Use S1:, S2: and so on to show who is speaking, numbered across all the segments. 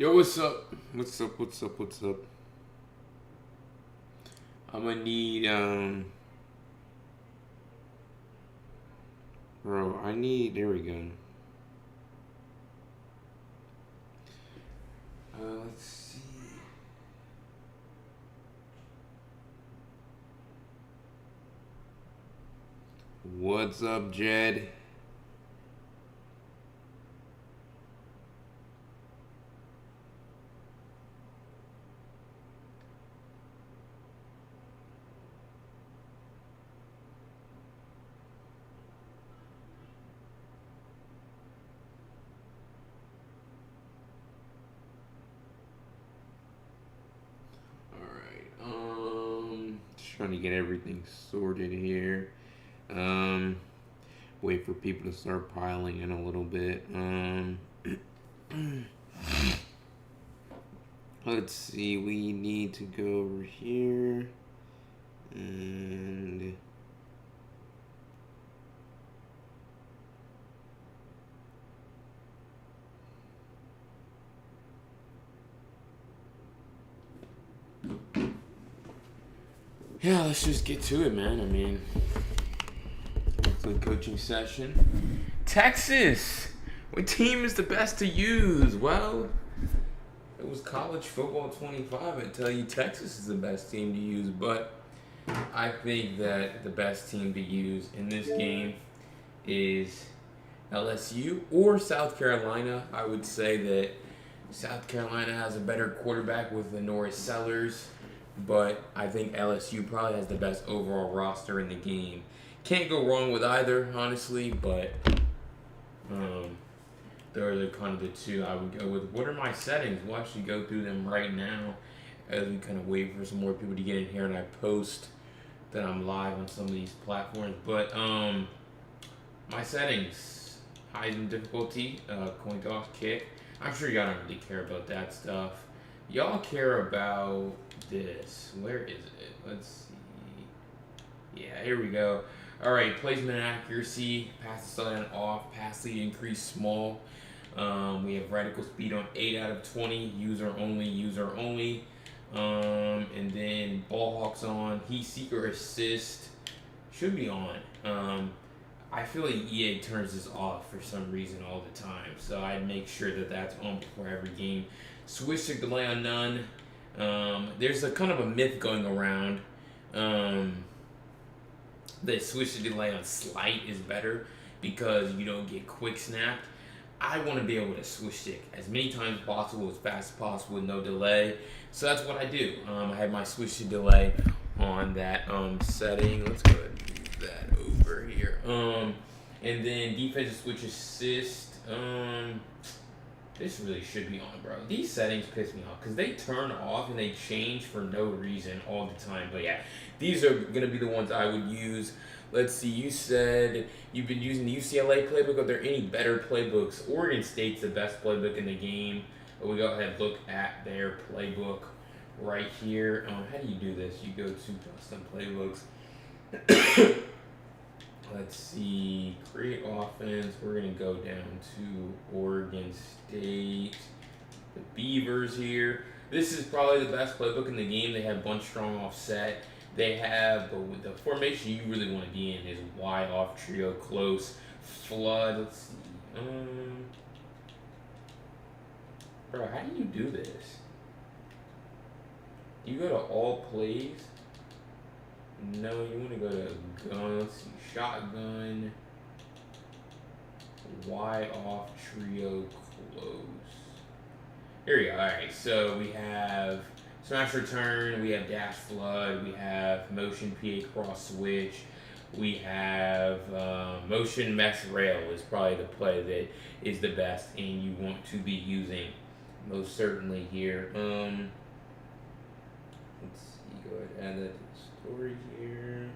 S1: Yo, what's up? What's up? I'm gonna need, bro, there we go. Let's see. What's up, Jed? Alright, just trying to get everything sorted here. Um, Wait for people to start piling in a little bit. Let's see, we need to go over here. And yeah, let's just get to it, man. I mean, monthly coaching session. Texas! What team is the best to use? Well, it was college football 25. I'd tell you Texas is the best team to use, but I think that the best team to use in this game is LSU or South Carolina. I would say that South Carolina has a better quarterback with the Norris Sellers, but I think LSU probably has the best overall roster in the game. Can't go wrong with either, honestly, but they're kind of the two I would go with. What are my settings? We'll actually go through them right now as we kind of wait for some more people to get in here and I post that I'm live on some of these platforms. But my settings, highs in difficulty, coin toss, kick. I'm sure y'all don't really care about that stuff. Y'all care about this. Where is it? Let's see. Yeah, here we go. All right, placement and accuracy, pass the side off, pass lead increase small. We have radical speed on 8 out of 20, user only. And then ball hawks on, heat seeker assist should be on. I feel like EA turns this off for some reason all the time, so I'd make sure that that's on before every game. Switch to delay on none. There's a kind of a myth going around. The switch to delay on slight is better because you don't get quick snapped. I want to be able to switch stick as many times as possible, as fast as possible with no delay. So that's what I do. I have my switch to delay on that setting. Let's go ahead and move that over here. And then defensive switch assist. This really should be on, bro. These settings piss me off because they turn off and they change for no reason all the time. But yeah, these are going to be the ones I would use. Let's see, you said you've been using the UCLA playbook. Are there any better playbooks? Oregon State's the best playbook in the game. But we go ahead and look at their playbook right here. How do you do this? You go to custom playbooks. Let's see, create offense. We're going to go down to Oregon State. The Beavers here. This is probably the best playbook in the game. They have bunch strong offset. They have, but with the formation you really want to be in is Y off trio close flood. Let's see. Bro, how do you do this? You go to all plays. No, you want to go to gun. Let's see, shotgun. Y off trio close. Here we go. All right, so we have smash return, we have dash flood, we have motion PA cross switch, we have motion mesh rail is probably the play that is the best and you want to be using most certainly here. Let's see, go ahead and add that to the story here.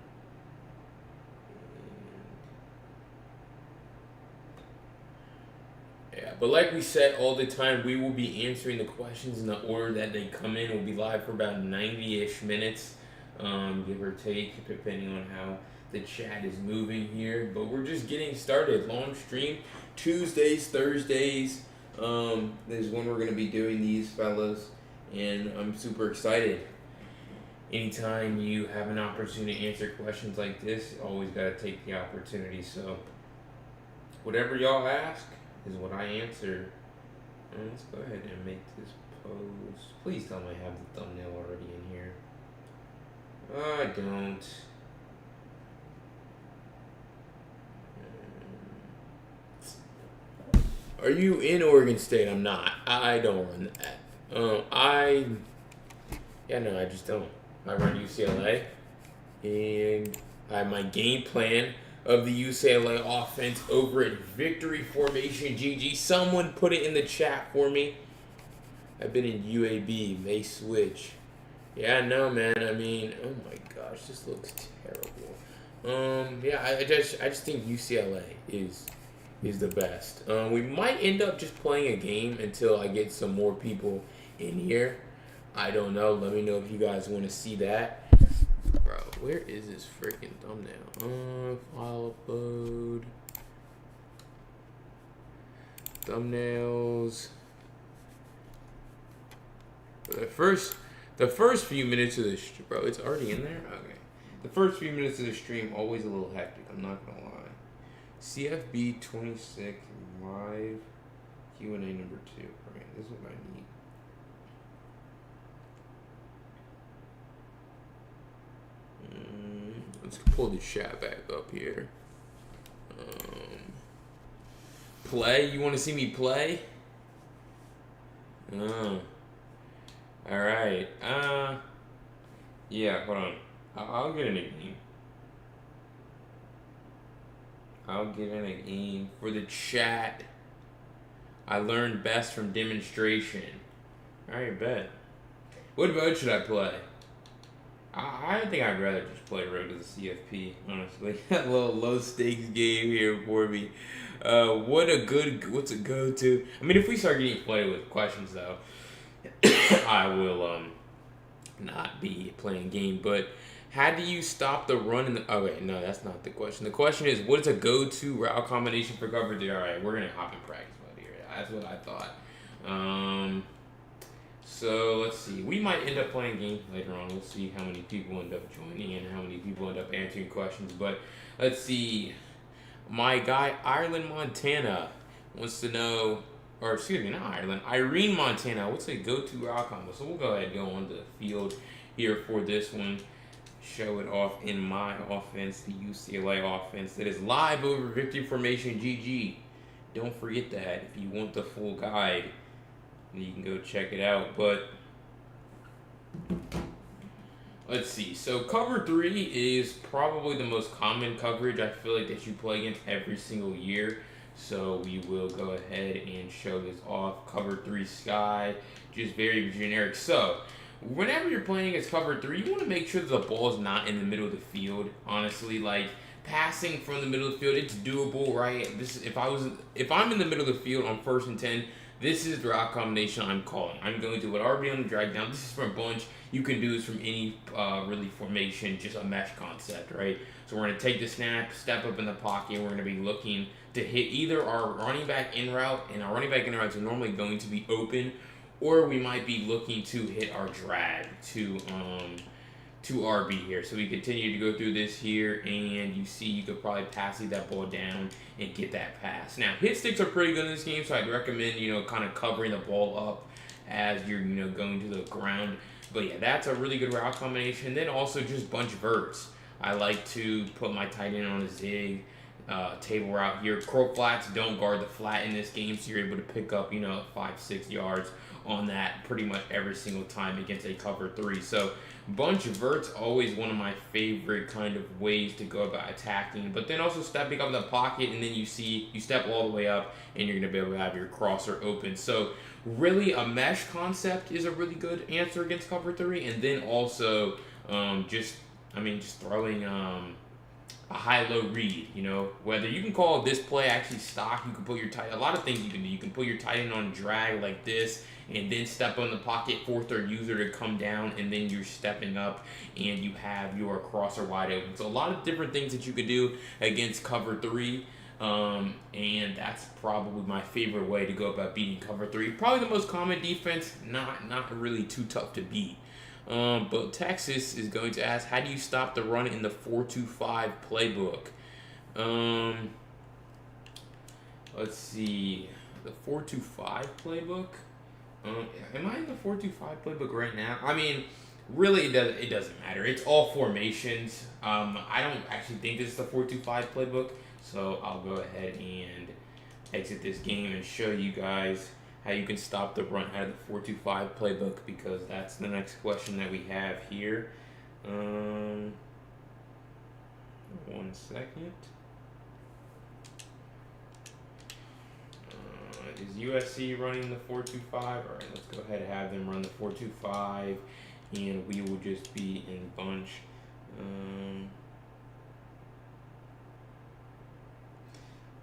S1: Yeah, but like we said all the time, we will be answering the questions in the order that they come in. We'll be live for about 90-ish minutes, give or take, depending on how the chat is moving here. But we're just getting started. Long stream, Tuesdays, Thursdays, There's when we're gonna be doing these, fellas, and I'm super excited. Anytime you have an opportunity to answer questions like this, you always gotta take the opportunity. So whatever y'all ask is what I answer. And let's go ahead and make this pose. Please tell me I have the thumbnail already in here. I don't. Are you in Oregon State? I'm not. I don't run that. I just don't. I run UCLA, and I have my game plan of the UCLA offense over at Victory Formation GG. Someone put it in the chat for me. I've been in UAB. They switch. Yeah, no, man. I mean, oh my gosh, this looks terrible. I just think UCLA is the best. We might end up just playing a game until I get some more people in here. I don't know. Let me know if you guys want to see that. Bro, where is this freaking thumbnail? File upload. Thumbnails. The first few minutes of this, bro, it's already in there? Okay. The first few minutes of the stream, always a little hectic. I'm not going to lie. CFB 26 live Q&A number 2. Okay, this is what I need. Let's pull the chat back up here. Play? You want to see me play? Alright. Yeah, hold on. I'll get in a game. I'll get in a game. For the chat, I learned best from demonstration. Alright, bet. What mode should I play? I think I'd rather just play Road to the CFP, honestly. A little low stakes game here for me. What's a go-to? I mean, if we start getting flooded with questions, though, I will not be playing game. But how do you stop the run in the... Oh, wait, no, that's not the question. The question is, what is a go-to route combination for cover 3? All right, we're going to hop in practice mode here. That's what I thought. So, let's see. We might end up playing games later on. We'll see how many people end up joining and how many people end up answering questions. But, let's see. My guy, Ireland, Montana, wants to know... Or, excuse me, not Ireland. Irene, Montana. What's a go-to route combo? So, we'll go ahead and go on the field here for this one. Show it off in my offense, the UCLA offense that is live over Victory Formation GG. Don't forget that. If you want the full guide, you can go check it out. But let's see. So cover 3 is probably the most common coverage I feel like that you play against every single year. So we will go ahead and show this off. Cover 3 sky, just very generic. So whenever you're playing against cover 3, you want to make sure that the ball is not in the middle of the field. Honestly, like passing from the middle of the field, it's doable, right? If I'm in the middle of the field on 1st and 10, this is the route combination I'm calling. I'm going to let RB on the drag down. This is from a bunch. You can do this from any really formation, just a mesh concept, right? So we're going to take the snap, step up in the pocket. We're going to be looking to hit either our running back in route, and our running back in route is normally going to be open, or we might be looking to hit our drag to RB here. So we continue to go through this here, and you see you could probably pass that ball down and get that pass. Now, hit sticks are pretty good in this game, so I'd recommend, kind of covering the ball up as you're, going to the ground. But yeah, that's a really good route combination. Then also just bunch verts. I like to put my tight end on a zig, table route here. Crow flats don't guard the flat in this game, so you're able to pick up, 5-6 yards on that pretty much every single time against a cover 3. So bunch verts always one of my favorite kind of ways to go about attacking. But then also stepping up in the pocket, and then you step all the way up, and you're going to be able to have your crosser open. So really a mesh concept is a really good answer against cover 3. And then also just throwing a high-low read, whether you can call this play actually stock, you can put your a lot of things you can do. You can put your tight end on drag like this, and then step on the pocket, fourth or user to come down, and then you're stepping up, and you have your crosser wide open. So a lot of different things that you could do against cover 3. And that's probably my favorite way to go about beating cover three. Probably the most common defense, not really too tough to beat. But Texas is going to ask, how do you stop the run in the 4-2-5 playbook? Let's see, the 4-2-5 playbook. Am I in the 4-2-5 playbook right now? I mean, really, it doesn't matter. It's all formations. I don't actually think this is the 4-2-5 playbook, so I'll go ahead and exit this game and show you guys how you can stop the run out of the 4-2-5 playbook, because that's the next question that we have here. 1 second. Is USC running the 4-2-5? All right, let's go ahead and have them run the 4-2-5, and we will just be in bunch.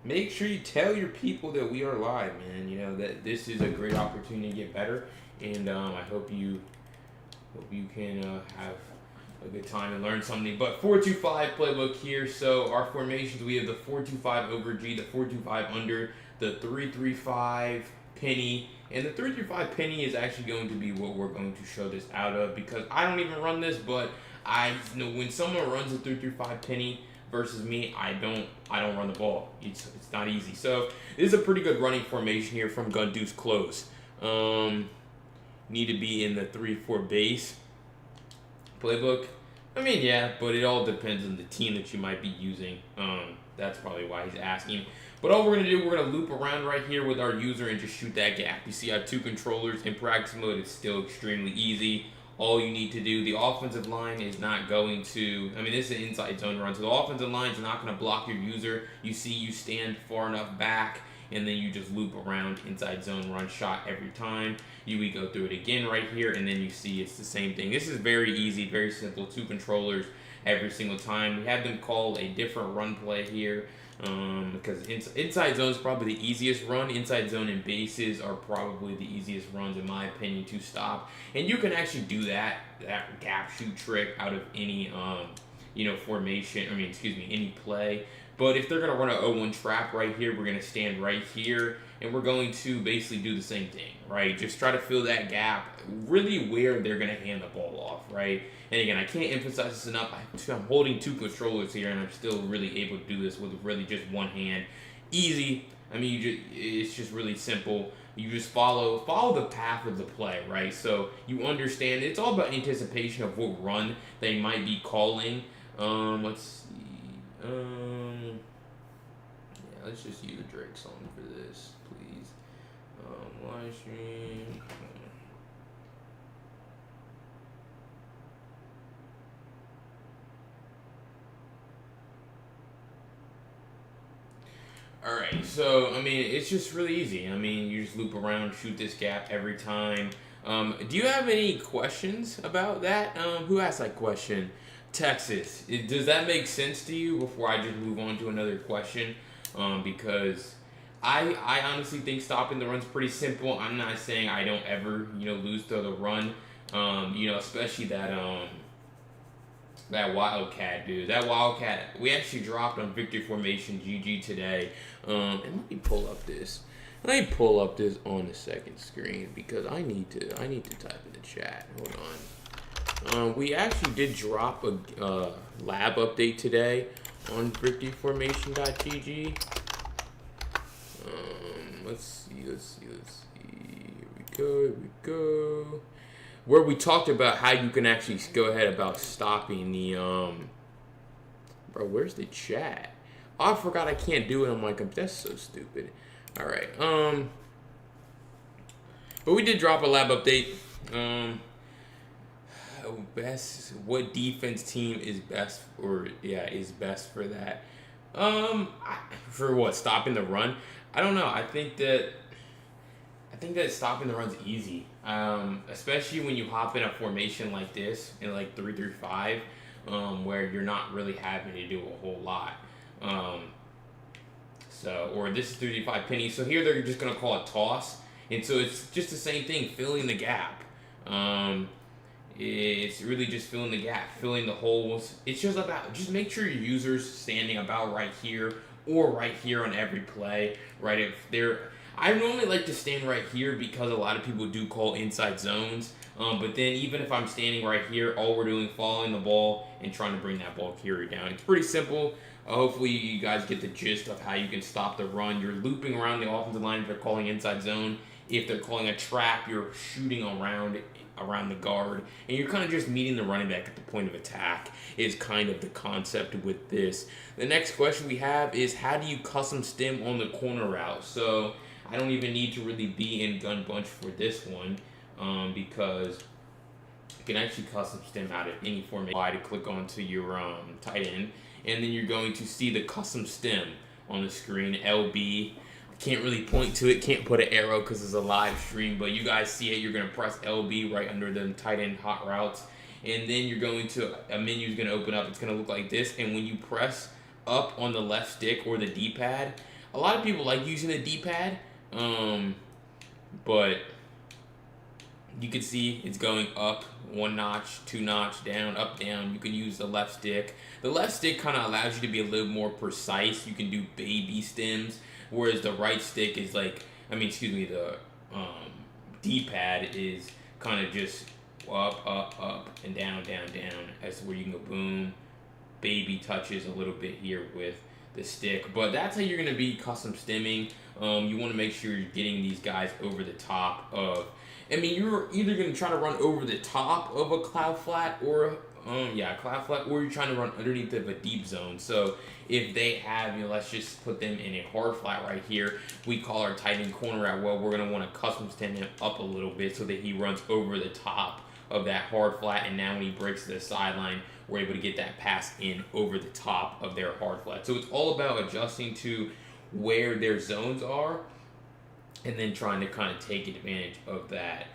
S1: Make sure you tell your people that we are live, man. You know that this is a great opportunity to get better, and I hope you can have a good time and learn something. But 4-2-5 playbook here. So our formations, we have the 4-2-5 over G, the 4-2-5 under, the 3-3-5 penny, and the 3-3-5 penny is actually going to be what we're going to show this out of, because I don't even run this, but I know when someone runs a 3-3-5 penny versus me, I don't run the ball. It's not easy. So this is a pretty good running formation here from gun deuce close. Need to be in the 3-4 base playbook. I mean, yeah, but it all depends on the team that you might be using. That's probably why he's asking. But all we're going to do, we're going to loop around right here with our user and just shoot that gap. You see I have two controllers. In practice mode, it's still extremely easy. All you need to do, the offensive line is not going to, I mean, this is an inside zone run, so the offensive line is not going to block your user. You see you stand far enough back, and then you just loop around, inside zone run shot every time. We go through it again right here, and then you see it's the same thing. This is very easy, very simple, two controllers every single time. We have them call a different run play here, because inside zone is probably the easiest run. Inside zone and bases are probably the easiest runs, in my opinion, to stop. And you can actually do that gap shoot trick out of any formation. Any play. But if they're going to run an 0-1 trap right here, we're going to stand right here, and we're going to basically do the same thing, right? Just try to fill that gap really where they're going to hand the ball off, right? And again, I can't emphasize this enough. I'm holding two controllers here, and I'm still really able to do this with really just one hand. Easy. I mean, it's just really simple. You just follow the path of the play, right? So you understand. It's all about anticipation of what run they might be calling. Let's see. Yeah, let's just use a Drake song for this, please. Live stream. Alright, so, I mean, it's just really easy. I mean, you just loop around, shoot this gap every time. Do you have any questions about that? Who asked that question? Texas. Does that make sense to you before I just move on to another question? Because I honestly think stopping the run's pretty simple. I'm not saying I don't ever, lose to the run. Especially that Wildcat, dude. That Wildcat, we actually dropped on victory formation GG today. And let me pull up this. Let me pull up this on the second screen, because I need to type in the chat. Hold on. We actually did drop a lab update today on victoryformation.gg. Let's see. Here we go. Where we talked about how you can actually go ahead about stopping the Bro, where's the chat? Oh, I forgot I can't do it on my computer. That's so stupid. All right. But we did drop a lab update. What defense team is best for that? For what, stopping the run? I don't know. I think that stopping the run's easy. Especially when you hop in a formation like this in like 3-3-5, where you're not really having to do a whole lot. Or this is 3-5 penny. So here they're just gonna call it toss, and so it's just the same thing, filling the gap. It's really just filling the gap, filling the holes. It's just make sure your user's standing about right here or right here on every play, right? If they're, I normally like to stand right here because a lot of people do call inside zones. But then even if I'm standing right here, all we're doing is following the ball and trying to bring that ball carrier down. It's pretty simple. Hopefully you guys get the gist of how you can stop the run. You're looping around the offensive line if they're calling inside zone. If they're calling a trap, you're shooting around the guard, and you're kind of just meeting the running back at the point of attack is kind of the concept with this. The next question we have is, how do you custom stem on the corner route? So I don't even need to really be in gun bunch for this one, because you can actually custom stem out of any format. To click onto your tight end, and then you're going to see the custom stem on the screen, LB. Can't really point to it, can't put an arrow because it's a live stream, but you guys see it. You're going to press LB right under the tight end hot routes, and then you're going to, a menu is going to open up. It's going to look like this, and when you press up on the left stick or the D-pad, a lot of people like using the D-pad, but you can see it's going up 1 notch, 2 notch, down, up, down. You can use the left stick. The left stick kind of allows you to be a little more precise. You can do baby stems, whereas the right stick is like, the D-pad is kind of just up, up, up, and down, down, down. That's where you can go boom, baby touches a little bit here with the stick. But that's how you're going to be custom stemming. You want to make sure you're getting these guys over the top of, you're either going to try to run over the top of a cloud flat or cloud flat, or you're trying to run underneath of a deep zone. So if they have, let's just put them in a hard flat right here. We call our tight end corner out. Well, we're going to want to custom stem him up a little bit so that he runs over the top of that hard flat. And now when he breaks to the sideline, we're able to get that pass in over the top of their hard flat. So it's all about adjusting to where their zones are and then trying to kind of take advantage of that,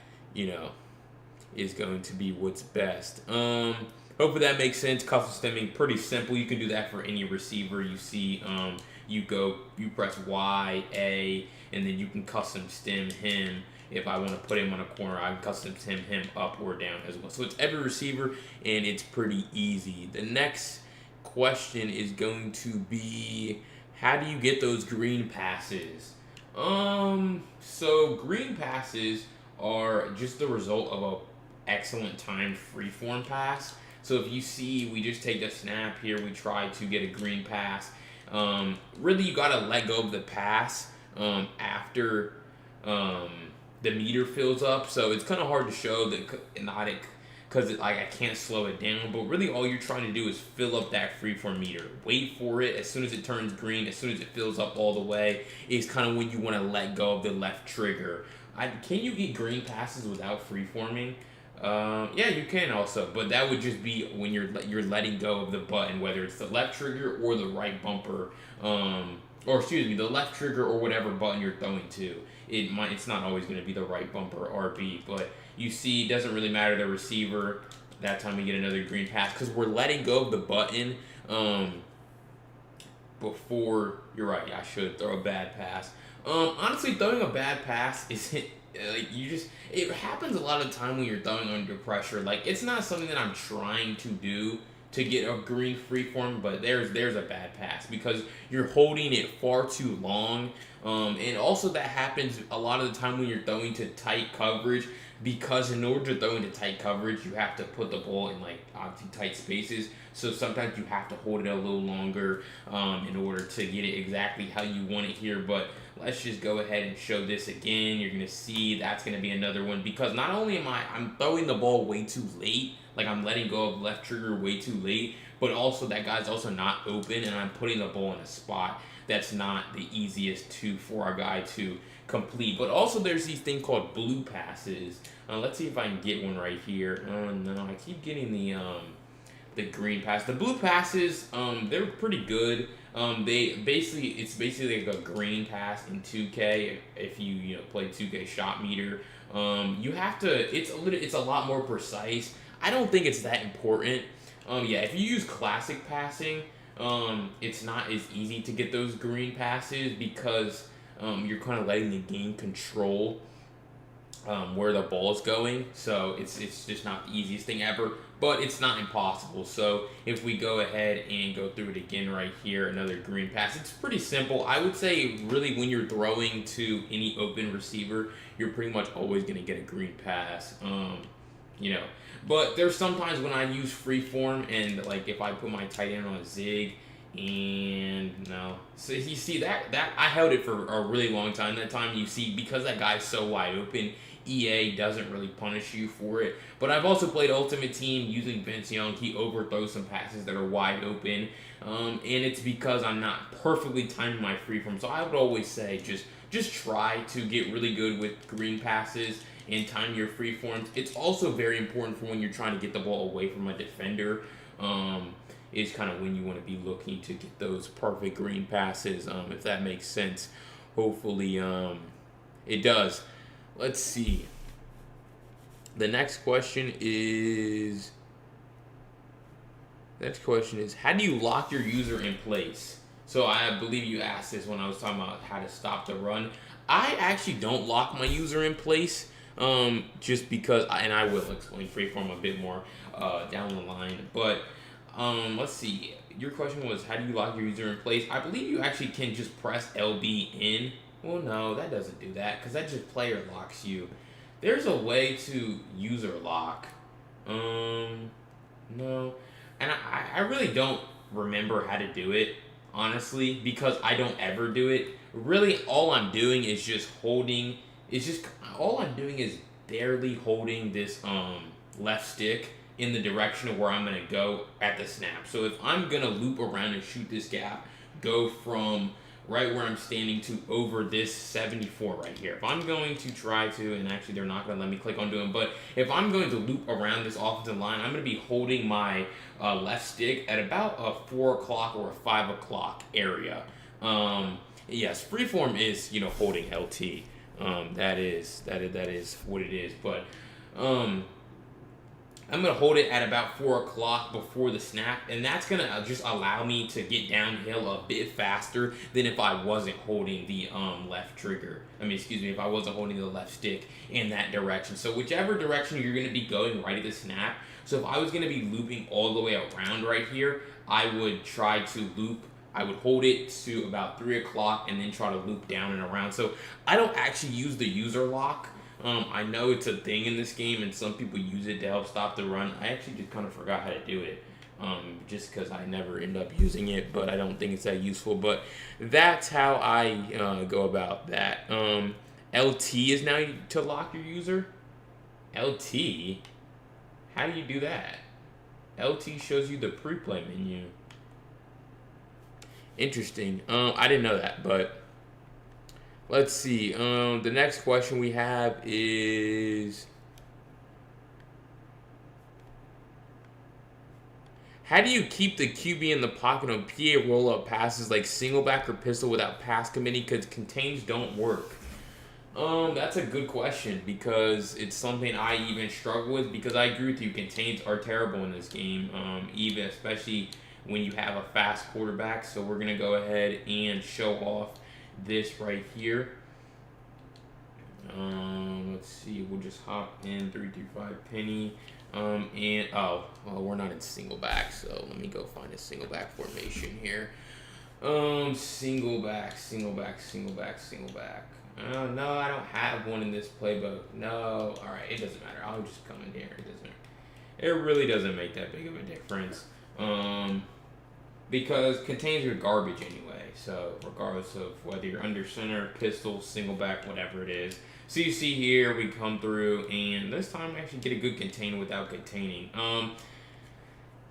S1: is going to be what's best. Hopefully that makes sense. Custom stemming, pretty simple. You can do that for any receiver. You see, you press Y, A, and then you can custom stem him. If I want to put him on a corner, I can custom stem him up or down as well. So it's every receiver, and it's pretty easy. The next question is going to be, how do you get those green passes? So green passes are just the result of a excellent timed freeform pass. So if you see, we just take the snap here, we try to get a green pass. Really, you gotta let go of the pass after the meter fills up. So it's kind of hard to show because I can't slow it down. But really, all you're trying to do is fill up that freeform meter. Wait for it. As soon as it turns green, as soon as it fills up all the way, is kind of when you want to let go of the left trigger. Can you get green passes without freeforming? Yeah, you can also, but that would just be when you're letting go of the button, whether it's the left trigger or the right bumper, the left trigger or whatever button you're throwing to. It's not always going to be the right bumper RB, but you see, it doesn't really matter the receiver. That time we get another green pass because we're letting go of the button before. You're right. I should throw a bad pass. Honestly, throwing a bad pass isn't. It happens a lot of the time when you're throwing under pressure. Like, it's not something that I'm trying to do to get a green freeform, but there's a bad pass because you're holding it far too long. And also that happens a lot of the time when you're throwing to tight coverage, because in order to throw into tight coverage, you have to put the ball in obviously tight spaces. So sometimes you have to hold it a little longer in order to get it exactly how you want it here. But let's just go ahead and show this again. You're going to see that's going to be another one, because not only I'm throwing the ball way too late, like I'm letting go of left trigger way too late, but also that guy's also not open, and I'm putting the ball in a spot that's not the easiest for a guy to complete. But also there's these thing called blue passes. Let's see if I can get one right here. Oh no, I keep getting the green pass. The blue passes, they're pretty good. It's basically like a green pass in 2K. If you play 2K shot meter, you have to. It's a lot more precise. I don't think it's that important. If you use classic passing, it's not as easy to get those green passes because you're kind of letting the game control where the ball is going. So it's just not the easiest thing ever. but it's not impossible. So if we go ahead and go through it again right here, another green pass, it's pretty simple. I would say really when you're throwing to any open receiver, you're pretty much always going to get a green pass. You know, but there's sometimes when I use freeform and like if I put my tight end on a zig and no, so you see that I held it for a really long time. That time you see because that guy's so wide open, EA doesn't really punish you for it. But I've also played Ultimate Team using Vince Young. He overthrows some passes that are wide open, and it's because I'm not perfectly timing my freeform. So I would always say just try to get really good with green passes and time your freeforms. It's also very important for when you're trying to get the ball away from a defender. Is kind of when you want to be looking to get those perfect green passes, if that makes sense. Hopefully, it does. Let's see. The next question is, how do you lock your user in place? So I believe you asked this when I was talking about how to stop the run. I actually don't lock my user in place, just because, and I will explain freeform a bit more down the line. But let's see. Your question was, how do you lock your user in place? I believe you actually can just press LB in. Well, no, that doesn't do that because that just player locks you. There's a way to user lock. No. And I really don't remember how to do it, honestly, because I don't ever do it. Really, all I'm doing is just holding, all I'm doing is barely holding this left stick in the direction of where I'm going to go at the snap. So if I'm going to loop around and shoot this gap, go from right where I'm standing to over this 74 right here. If I'm going to try to, and actually they're not going to let me click on doing, but if I'm going to loop around this offensive line, I'm going to be holding my left stick at about a 4 o'clock or a 5 o'clock area. Yes, freeform is, holding LT. That is what it is. But I'm going to hold it at about 4 o'clock before the snap, and that's going to just allow me to get downhill a bit faster than if I wasn't holding the left trigger. If I wasn't holding the left stick in that direction. So whichever direction you're going to be going right at the snap. So if I was going to be looping all the way around right here, I would try to loop. I would hold it to about 3 o'clock and then try to loop down and around. So I don't actually use the user lock. I know it's a thing in this game, and some people use it to help stop the run. I actually just kind of forgot how to do it, just because I never end up using it, but I don't think it's that useful. But that's how I go about that. LT is now to lock your user. LT? How do you do that? LT shows you the pre-play menu. Interesting. I didn't know that, but let's see. The next question we have is, how do you keep the QB in the pocket on PA roll-up passes like single back or pistol without pass committing because contains don't work? That's a good question because it's something I even struggle with because I agree with you. Contains are terrible in this game, even especially when you have a fast quarterback. So we're going to go ahead and show off this right here. Let's see, we'll just hop in 335 penny. We're not in single back, so let me go find a single back formation here. Single back. No, I don't have one in this playbook. No, all right, it doesn't matter. I'll just come in here. It really doesn't make that big of a difference. Because contains are garbage anyway. So regardless of whether you're under center, pistol, single back, whatever it is. So you see here we come through, and this time we actually get a good contain without containing.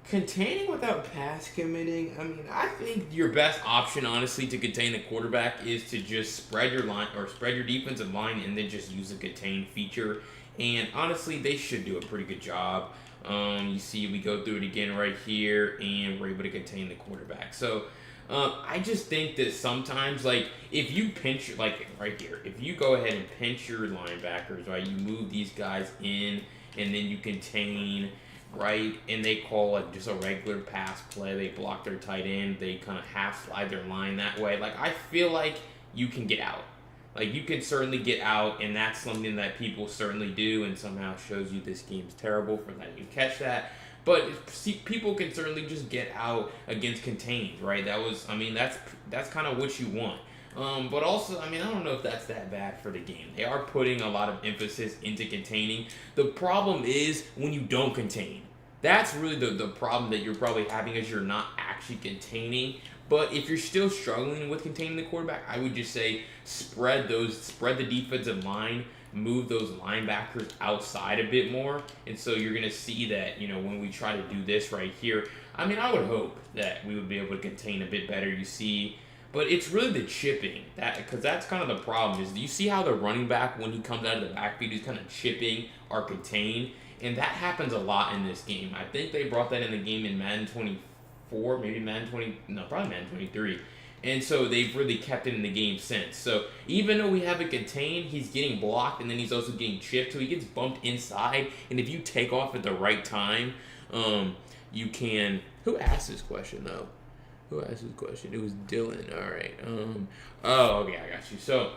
S1: Containing without pass committing, I think your best option, honestly, to contain the quarterback is to just spread your line or spread your defensive line and then just use the contain feature. And honestly, they should do a pretty good job. You see, we go through it again right here, and we're able to contain the quarterback. So I just think that sometimes, like, if you pinch, like right here, if you go ahead and pinch your linebackers, right, you move these guys in, and then you contain, right, and they call like just a regular pass play. They block their tight end. They kind of half slide their line that way. Like, I feel like you can get out. Like, you can certainly get out, and that's something that people certainly do, and somehow shows you this game's terrible for letting you catch that. But see, people can certainly just get out against contained, right? That's kind of what you want. But also, I don't know if that's that bad for the game. They are putting a lot of emphasis into containing. The problem is when you don't contain. That's really the problem that you're probably having is you're not actually containing. But if you're still struggling with containing the quarterback, I would just say spread the defensive line, move those linebackers outside a bit more. And so you're going to see that, when we try to do this right here, I would hope that we would be able to contain a bit better. You see, but it's really the chipping because that's kind of the problem. Is you see how the running back when he comes out of the backfield, he's kind of chipping or contain, and that happens a lot in this game. I think they brought that in the game in Madden 24, maybe probably Madden 23. And so they've really kept it in the game since. So even though we have it contained, he's getting blocked and then he's also getting chipped. So he gets bumped inside. And if you take off at the right time, you can. Who asked this question though? Who asked this question? It was Dylan. All right. Oh, okay, I got you. So,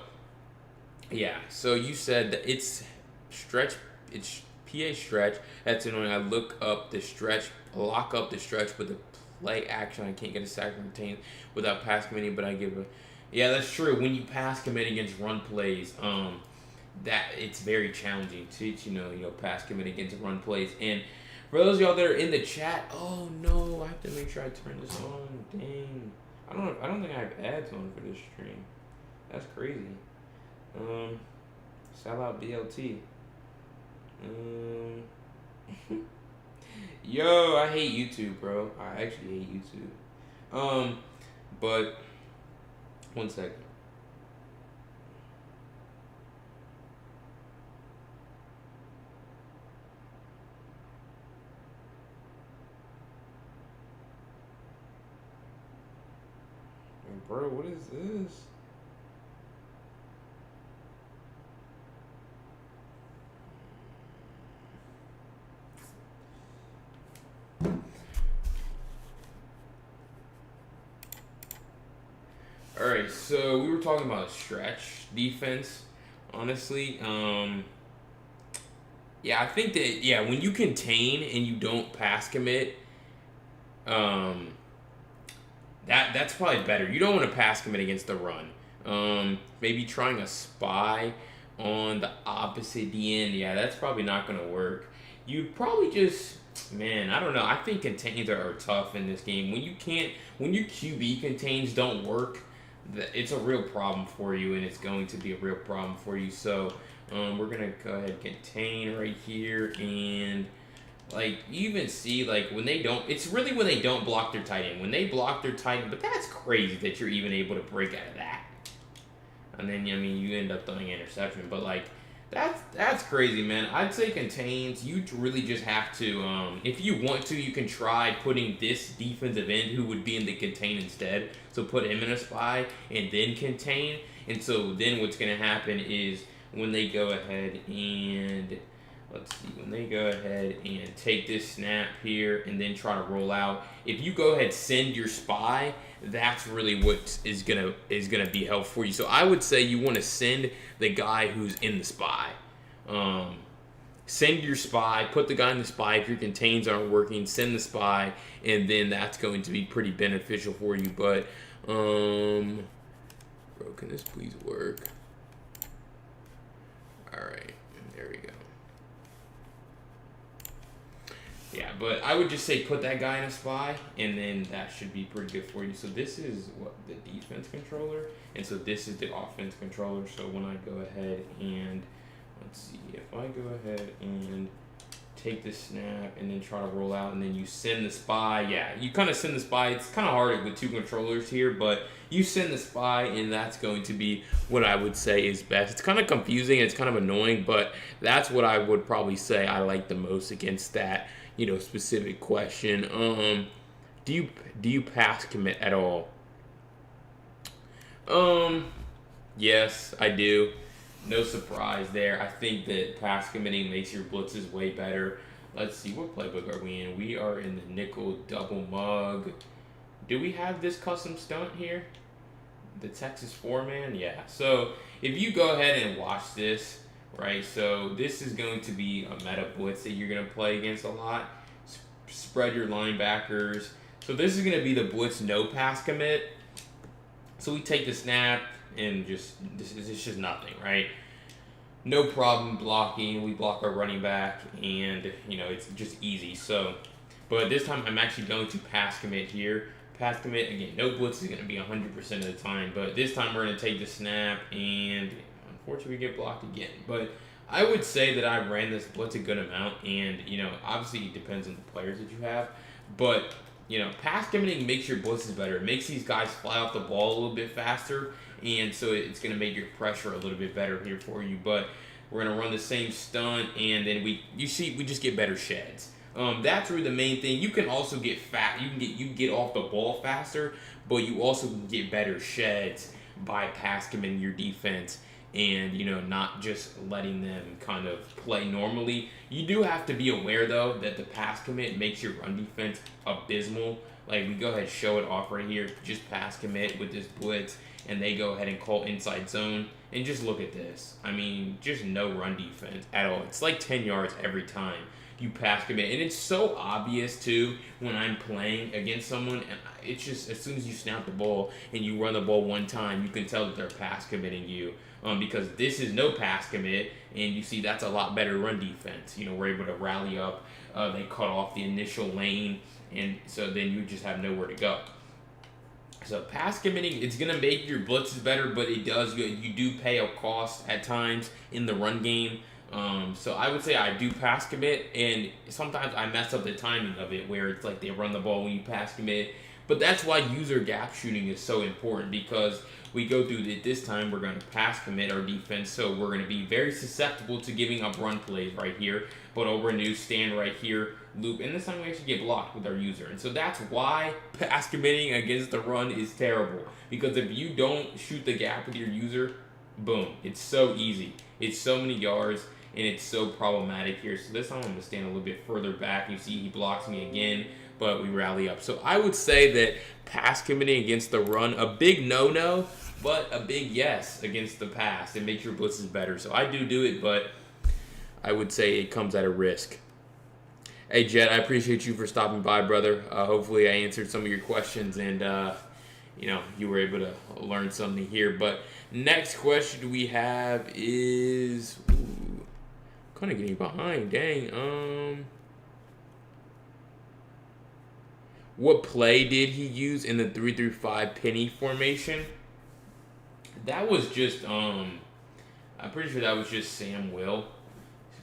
S1: yeah. So you said that it's stretch. It's PA stretch. That's annoying. I lock up the stretch with the play action. I can't get a sack or contain without pass committing, but I give a. Yeah, that's true. When you pass commit against run plays, that it's very challenging to pass commit against run plays. And for those of y'all that are in the chat, oh no, I have to make sure I turn this on. Dang, I don't think I have ads on for this stream. That's crazy. Sell out BLT. Yo, I hate YouTube, bro. I actually hate YouTube. But 1 second. Bro, what is this? Alright, so we were talking about stretch defense, honestly. Yeah, I think that, when you contain and you don't pass commit, that's probably better. You don't want to pass commit against the run. Maybe trying a spy on the opposite end. Yeah, that's probably not going to work. You probably just, I don't know. I think contains are tough in this game. When your QB contains don't work, it's a real problem for you, and it's going to be a real problem for you. So we're going to go ahead and contain right here, and you even see when they don't, it's really when they don't block their tight end. When they block their tight end, but that's crazy that you're even able to break out of that. And then you end up throwing an interception, but that's crazy, man. I'd say contains. You really just have to, if you want to, you can try putting this defensive end who would be in the contain instead. So put him in a spy and then contain. And so then what's going to happen is when they go ahead and take this snap here and then try to roll out, if you go ahead send your spy, that's really what is gonna be helpful for you. So I would say you want to send the guy who's in the spy. Send your spy, put the guy in the spy. If your contains aren't working, send the spy, and then that's going to be pretty beneficial for you. But bro, can this please work? All right, there we go. Yeah, but I would just say put that guy in a spy, and then that should be pretty good for you. So this is the defense controller, and so this is the offense controller. So when I go ahead and, let's see, if I go ahead and take the snap and then try to roll out, and then you send the spy, you kind of send the spy. It's kind of hard with two controllers here, but you send the spy, and that's going to be what I would say is best. It's kind of confusing, it's kind of annoying, but that's what I would probably say I like the most against that specific question. Do you pass commit at all? Yes, I do. No surprise there. I think that pass committing makes your blitzes way better. Let's see, what playbook are we in? We are in the nickel double mug. Do we have this custom stunt here? The Texas 4-man? Yeah. So if you go ahead and watch this, right? So this is going to be a meta blitz that you're going to play against a lot. spread your linebackers. So this is going to be the blitz no pass commit. So we take the snap and just, it's just nothing, right? No problem blocking. We block our running back, and it's just easy. So, but this time I'm actually going to pass commit here. Pass commit again. No blitz is going to be 100% of the time, but this time we're going to take the snap, and unfortunately we get blocked again. But I would say that I ran this blitz a good amount, and obviously it depends on the players that you have, but pass committing makes your blitzes better. It makes these guys fly off the ball a little bit faster, and so it's going to make your pressure a little bit better here for you. But we're going to run the same stunt, and then we just get better sheds. That's really the main thing. You can also get fat. You can get off the ball faster, but you also can get better sheds by pass committing your defense, and not just letting them kind of play normally. You do have to be aware though that the pass commit makes your run defense abysmal. Like, we go ahead and show it off right here. Just pass commit with this blitz, and they go ahead and call inside zone. And just look at this. I mean, just no run defense at all. It's like 10 yards every time you pass commit. And it's so obvious too when I'm playing against someone, and it's just, as soon as you snap the ball and you run the ball one time, you can tell that they're pass committing you. Because this is no pass commit, and you see that's a lot better run defense. We're able to rally up. They cut off the initial lane, and so then you just have nowhere to go. So pass committing, it's going to make your blitzes better, but it does, you do pay a cost at times in the run game. So I would say I do pass commit, and sometimes I mess up the timing of it where it's like they run the ball when you pass commit. But that's why user gap shooting is so important, because we go through it this time, we're going to pass commit our defense, so we're going to be very susceptible to giving up run plays right here. But all we're going to do is stand right here, loop, and this time we actually get blocked with our user. And so that's why pass committing against the run is terrible, because if you don't shoot the gap with your user, boom, it's so easy. It's so many yards, and it's so problematic here. So this time I'm going to stand a little bit further back. You see he blocks me again, but we rally up. So I would say that pass committing against the run, a big no-no, but a big yes against the pass. It makes your blitzes better. So I do it, but I would say it comes at a risk. Hey, Jet, I appreciate you for stopping by, brother. Hopefully I answered some of your questions, and you were able to learn something here. But next question we have is, kind of getting behind, dang. What play did he use in the 3-5 penny formation? That was just, I'm pretty sure that was just Sam Will,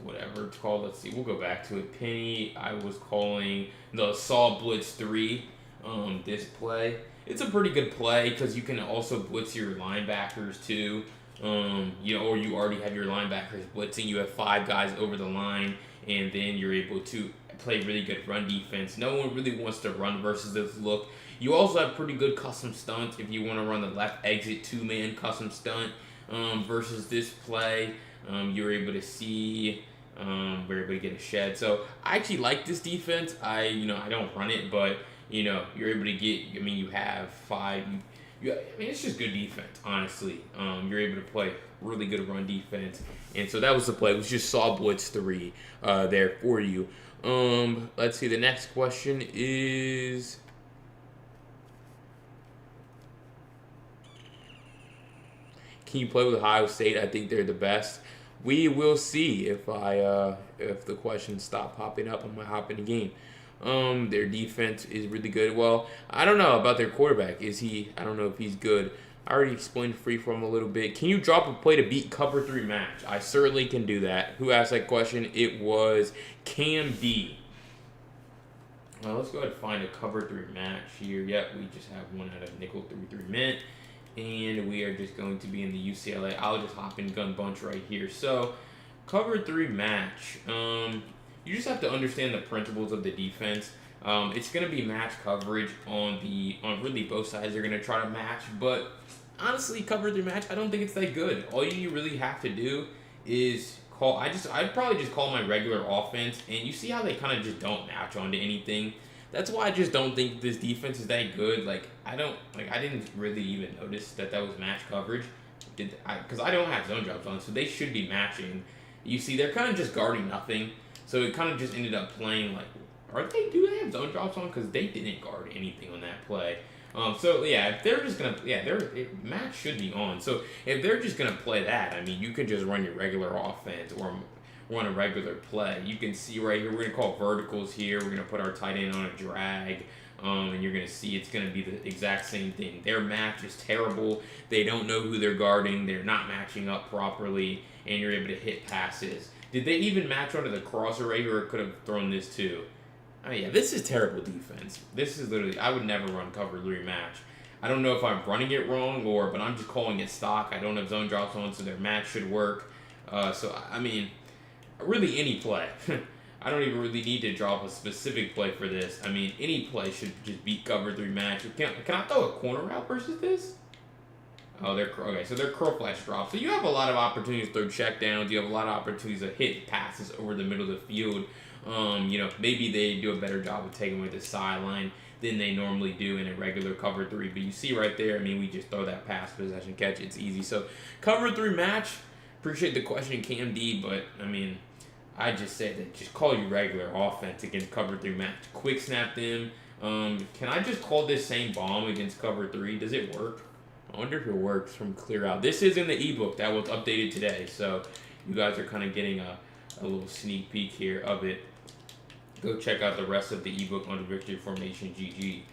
S1: whatever it's called. Let's see, we'll go back to it. Penny, I was calling the Saw Blitz 3, this play. It's a pretty good play because you can also blitz your linebackers too. Or you already have your linebackers blitzing. You have 5 guys over the line, and then you're able to play really good run defense. No one really wants to run versus this look. You also have pretty good custom stunts if you want to run the left exit 2-man custom stunt versus this play. You're able to see, we're able to get a shed. So I actually like this defense. I don't run it, but you're able to get, you have 5. It's just good defense, honestly. You're able to play really good run defense. And so that was the play. It was just Saw Blitz 3 there for you. Let's see. The next question is, can you play with Ohio State? I think they're the best. We will see if if the questions stop popping up. I'm gonna hop in the game. Their defense is really good. Well, I don't know about their quarterback. I don't know if he's good. I already explained free from a little bit. Can you drop a play to beat cover 3 match? I certainly can do that. Who asked that question? It was Cam D. Let's go ahead and find a cover 3 match here. Yep, we just have one out of nickel 3-3 mint. And we are just going to be in the UCLA. I'll just hop in gun bunch right here. So, cover 3 match. You just have to understand the principles of the defense. It's going to be match coverage on really both sides. They're going to try to match, but honestly, cover 3 match, I don't think it's that good. All you really have to do is call. I'd probably just call my regular offense, and you see how they kind of just don't match onto anything. That's why I just don't think this defense is that good. I didn't really even notice that was match coverage, because I don't have zone drops on, so they should be matching. You see, they're kind of just guarding nothing. So it kind of just ended up playing do they have zone drops on? Because they didn't guard anything on that play. So yeah, if they're just gonna, match should be on. So if they're just gonna play that, I mean, you could just run your regular offense or run a regular play. You can see right here, we're gonna call verticals here. We're gonna put our tight end on a drag. And you're going to see it's going to be the exact same thing. Their match is terrible. They don't know who they're guarding. They're not matching up properly, and you're able to hit passes. Did they even match onto the crosser right here, or could have thrown this too? Oh yeah, this is terrible defense. This is literally, I would never run cover 3 match. I don't know if I'm running it wrong, but I'm just calling it stock. I don't have zone drops on, so their match should work. So, I mean, really any play. I don't even really need to drop a specific play for this. I mean, any play should just beat cover 3 match. Can I throw a corner route versus this? Oh, okay. So they're curl flash drops. So you have a lot of opportunities to throw check downs. You have a lot of opportunities to hit passes over the middle of the field. Maybe they do a better job of taking away the sideline than they normally do in a regular cover 3. But you see right there, I mean, we just throw that pass possession catch. It's easy. So cover 3 match. Appreciate the question, Cam D, but I mean, I just say that just call your regular offense against cover 3 match. Quick snap them. Can I just call this same bomb against cover 3? Does it work? I wonder if it works from clear out. This is in the ebook that was updated today, so you guys are kind of getting a little sneak peek here of it. Go check out the rest of the ebook under Victory Formation GG.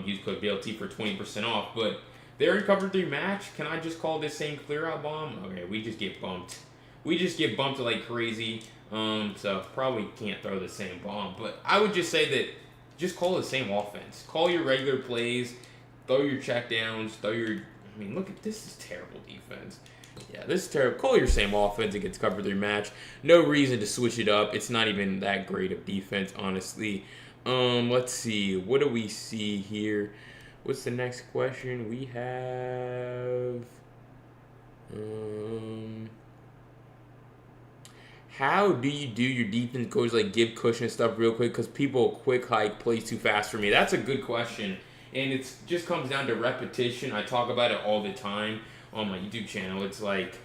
S1: Use code BLT for 20% off. But they're in cover 3 match. Can I just call this same clear out bomb? Okay, we just get bumped. We just get bumped like crazy. So probably can't throw the same bomb. But I would just say that just call the same offense. Call your regular plays. Throw your check downs. I mean, look at this. Is terrible defense. Yeah, this is terrible. Call your same offense against cover 3 match. No reason to switch it up. It's not even that great of defense, honestly. Let's see. What do we see here? What's the next question? We have... How do you do your defense coach, like give cushion stuff real quick? Because people quick hike plays too fast for me. That's a good question. And it just comes down to repetition. I talk about it all the time on my YouTube channel. It's like,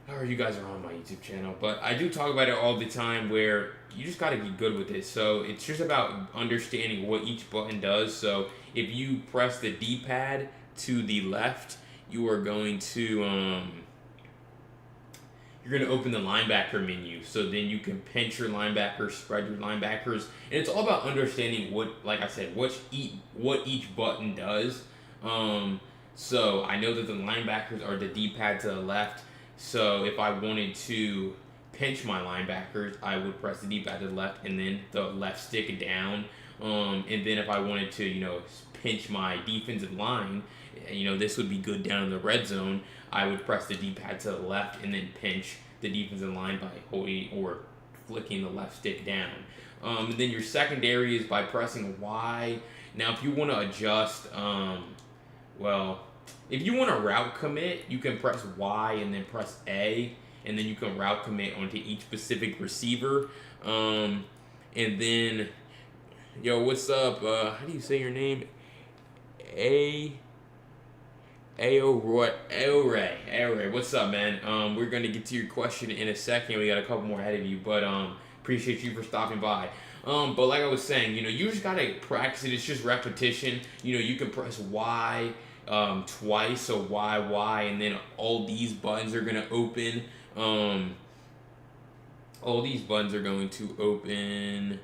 S1: or you guys are on my YouTube channel, but I do talk about it all the time where you just got to get good with it. So it's just about understanding what each button does. So if you press the D-pad to the left, you are going to... you're going to open the linebacker menu. So then you can pinch your linebackers, spread your linebackers. And it's all about understanding what, like I said, what each button does. So I know that the linebackers are the D-pad to the left. So if I wanted to pinch my linebackers, I would press the D-pad to the left and then the left stick down. And then if I wanted to, pinch my defensive line, this would be good down in the red zone. I would press the D-pad to the left and then pinch the defensive line by holding or flicking the left stick down. And then your secondary is by pressing Y. Now, if you want to adjust, if you want to route commit, you can press Y and then press A, and then you can route commit onto each specific receiver. And then, what's up? How do you say your name? Aore, what's up, man? We're gonna get to your question in a second. We got a couple more ahead of you, but appreciate you for stopping by. But like I was saying, you just gotta practice it. It's just repetition. You can press Y twice, so Y, and then all these buttons are gonna open. All these buttons are going to open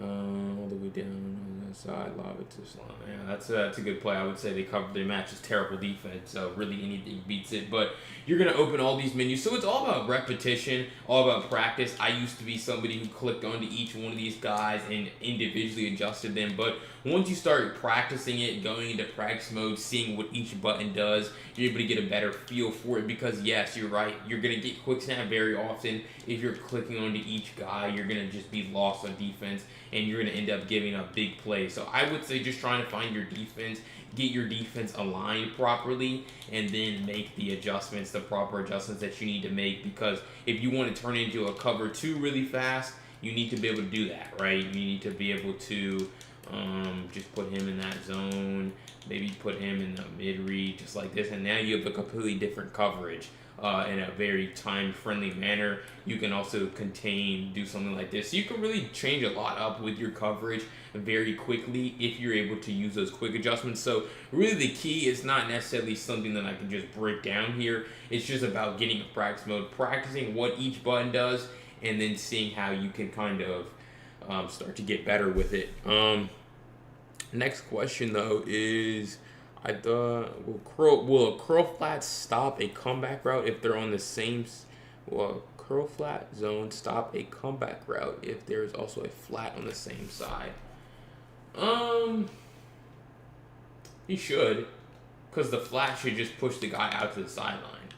S1: all the way down on the side, lob it to Slime. Yeah, that's a good play. I would say they covered their match is terrible defense, so really anything beats it. But you're going to open all these menus. So it's all about repetition, all about practice. I used to be somebody who clicked onto each one of these guys and individually adjusted them. But once you start practicing it, going into practice mode, seeing what each button does, you're able to get a better feel for it. Because yes, you're right. You're going to get quick snap very often. If you're clicking onto each guy, you're going to just be lost on defense, and you're going to end up giving up big plays. So I would say just trying to find your defense, get your defense aligned properly, and then make the adjustments, the proper adjustments that you need to make. Because if you want to turn into a cover 2 really fast, you need to be able to do that, right? You need to be able to just put him in that zone, maybe put him in the mid-read, just like this, and now you have a completely different coverage. in a very time-friendly manner. You can also do something like this. So you can really change a lot up with your coverage very quickly if you're able to use those quick adjustments. So really the key is not necessarily something that I can just break down here. It's just about getting a practice mode, practicing what each button does, and then seeing how you can kind of start to get better with it. Next question though is, I thought, will a curl flat stop a comeback route if they're on the same? Will a curl flat zone stop a comeback route if there is also a flat on the same side? He should, because the flat should just push the guy out to the sideline.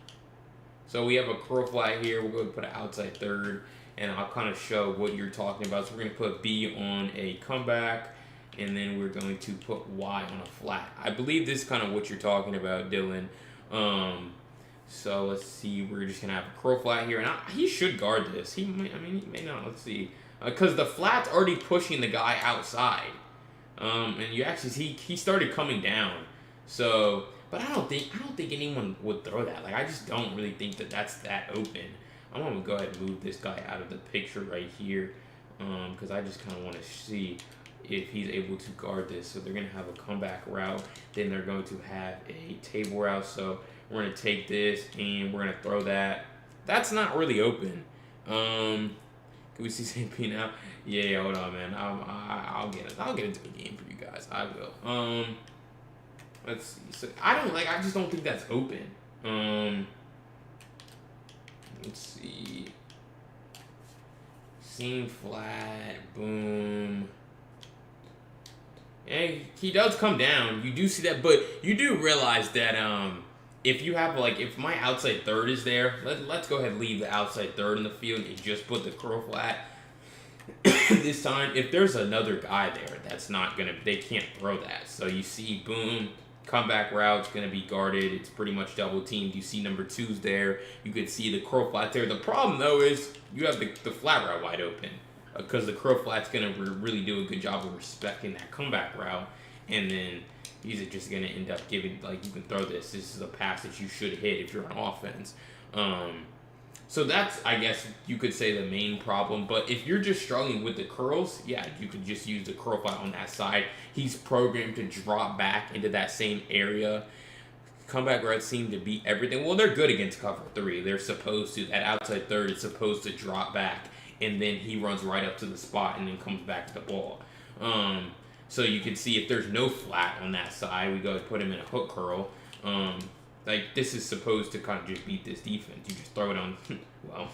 S1: So we have a curl flat here. We'll go put an outside third, and I'll kind of show what you're talking about. So we're going to put B on a comeback, and then we're going to put Y on a flat. I believe this is kind of what you're talking about, Dylan. So let's see. We're just going to have a curl flat here, and he should guard this. He may not. Let's see. Because the flat's already pushing the guy outside. And you actually see he started coming down. So, but I don't think anyone would throw that. Like, I just don't really think that's that open. I'm gonna go ahead and move this guy out of the picture right here, because I just kind of want to see if he's able to guard this. So they're gonna have a comeback route. Then they're going to have a table route. So we're gonna take this and we're gonna throw that. That's not really open. Can we see St. P now? Yeah, hold on, man. I'll get into the game for you guys. I will. Let's see. So I just don't think that's open. Let's see. Seam flat, boom. Yeah, he does come down. You do see that, but you do realize that if you have if my outside third is there, let's go ahead and leave the outside third in the field and just put the curl flat. This time, if there's another guy there, they can't throw that. So you see, boom, comeback route's gonna be guarded. It's pretty much double teamed. You see number 2's there. You could see the curl flat there. The problem though is you have the flat route wide open, because the curl flat's gonna really do a good job of respecting that comeback route, and then he's just gonna end up giving, you can throw this. This is a pass that you should hit if you're on offense. So that's, I guess you could say, the main problem. But if you're just struggling with the curls, yeah, you could just use the curl flat on that side. He's programmed to drop back into that same area. Comeback routes seem to beat everything. Well, they're good against cover 3. They're supposed to. That outside third is supposed to drop back, and then he runs right up to the spot and then comes back to the ball. So you can see if there's no flat on that side, we go and put him in a hook curl. This is supposed to kind of just beat this defense. You just throw it on, well,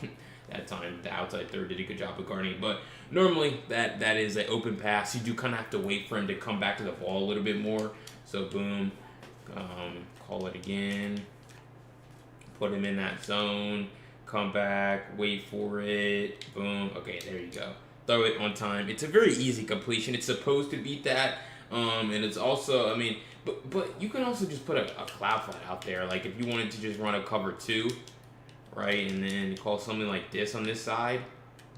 S1: that time the outside third did a good job of guarding. But normally that is an open pass. You do kind of have to wait for him to come back to the ball a little bit more. So boom, call it again. Put him in that zone. Come back, wait for it. Boom. Okay, there you go. Throw it on time. It's a very easy completion. It's supposed to beat that. And it's also, but you can also just put a cloud flat out there. Like if you wanted to just run a cover 2, right, and then call something like this on this side.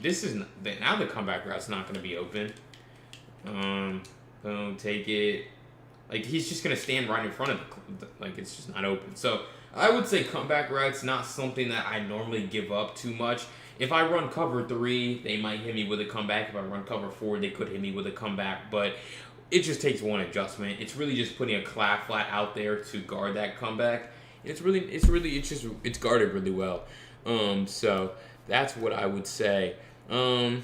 S1: This is now the comeback route's not going to be open. Boom, take it. He's just going to stand right in front of it's just not open. So I would say comeback route's not something that I normally give up too much. If I run cover 3, they might hit me with a comeback. If I run cover 4, they could hit me with a comeback. But it just takes one adjustment. It's really just putting a cloud flat out there to guard that comeback. It's guarded really well. So that's what I would say. All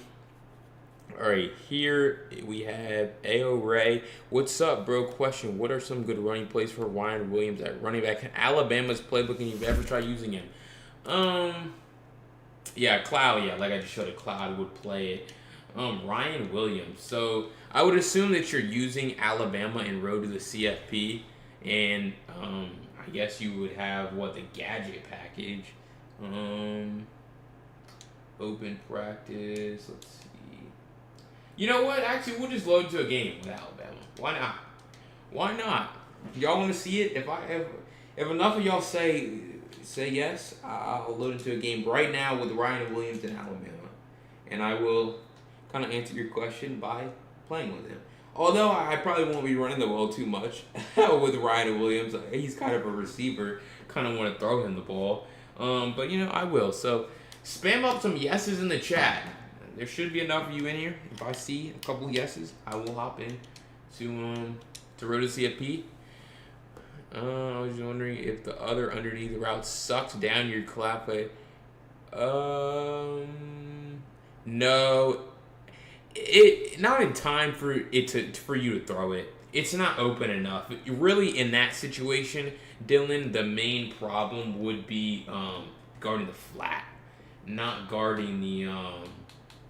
S1: right, here we have A.O. Ray. What's up, bro? Question: what are some good running plays for Ryan Williams at running back in Alabama's playbook, and you've ever tried using him? Yeah, Cloud. Yeah, like I just showed, a Cloud would play it. Ryan Williams. So I would assume that you're using Alabama and Road to the CFP, and I guess you would have the gadget package. Open practice. Let's see. You know what? Actually, we'll just load to a game with Alabama. Why not? Why not? Y'all want to see it? If enough of y'all say yes, I'll load into a game right now with Ryan Williams in Alabama, and I will kind of answer your question by playing with him. Although I probably won't be running the ball too much with Ryan Williams. He's kind of a receiver. Kind of want to throw him the ball. But you know, I will. So spam up some yeses in the chat. There should be enough of you in here. If I see a couple yeses, I will hop in to road to CFP. I was just wondering if the other underneath the route sucks down your collab play. No, it not in time for it for you to throw it. It's not open enough. Really, in that situation, Dylan, the main problem would be guarding the flat, not guarding the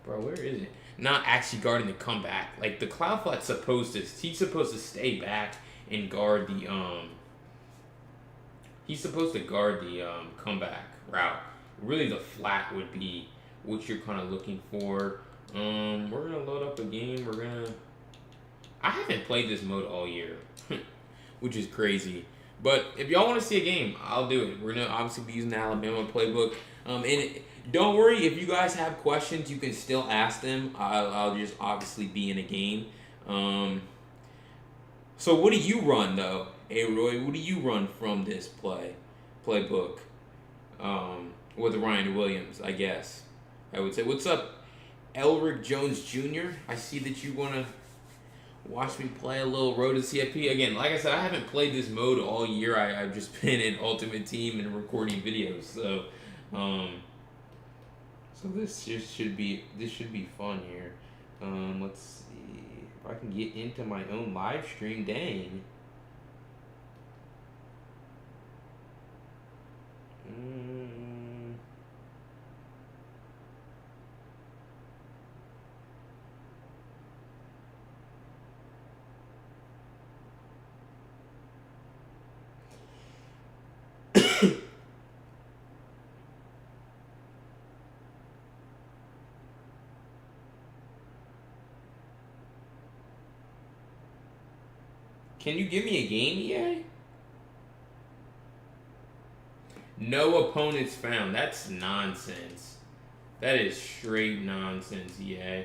S1: bro. Where is it? Not actually guarding the comeback. Like the cloud flat's he's supposed to stay back and guard the He's supposed to guard the comeback route. Really, the flat would be what you're kind of looking for. We're gonna load up a game. I haven't played this mode all year, which is crazy. But if y'all want to see a game, I'll do it. We're gonna obviously be using the Alabama playbook. And don't worry, if you guys have questions, you can still ask them. I'll just obviously be in a game. So what do you run though? Hey Roy, what do you run from this playbook? With Ryan Williams, I guess. I would say. What's up, Elric Jones Jr.? I see that you want to watch me play a little Road to CFP. Again, like I said, I haven't played this mode all year. I've just been in Ultimate Team and recording videos. So this should be fun here. Let's see if I can get into my own live stream. Dang. Can you give me a game, EA? No opponents found. That's nonsense. That is straight nonsense, EA.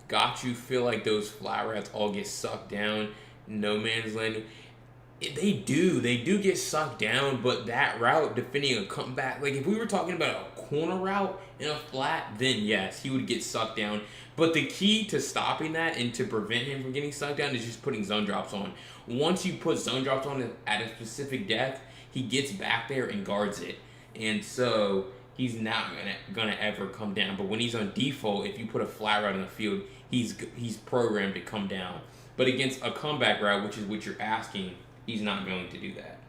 S1: Got you feel like those flat routes all get sucked down. No man's land. They do get sucked down, but that route defending a comeback, like if we were talking about a corner route in a flat, then yes, he would get sucked down. But the key to stopping that and to prevent him from getting sucked down is just putting zone drops on. Once you put zone drops on at a specific depth, he gets back there and guards it. And so he's not gonna ever come down. But when he's on default, if you put a flat route in the field, he's programmed to come down. But against a comeback route, which is what you're asking, he's not going to do that.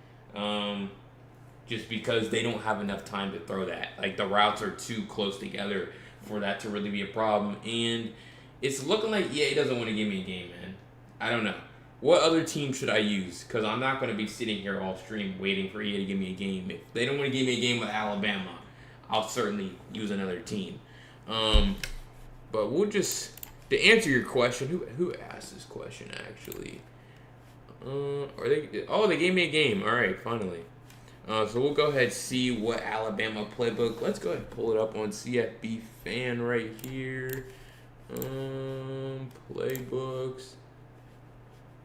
S1: Just because they don't have enough time to throw that. Like, the routes are too close together for that to really be a problem. And it's looking like EA doesn't want to give me a game, man. I don't know. What other team should I use? Because I'm not going to be sitting here all stream waiting for EA to give me a game. If they don't want to give me a game with Alabama, I'll certainly use another team. But we'll just... To answer your question, who asked this question, actually? They gave me a game. All right, finally. So we'll go ahead and see what Alabama playbook. Let's go ahead and pull it up on CFB fan right here. Playbooks.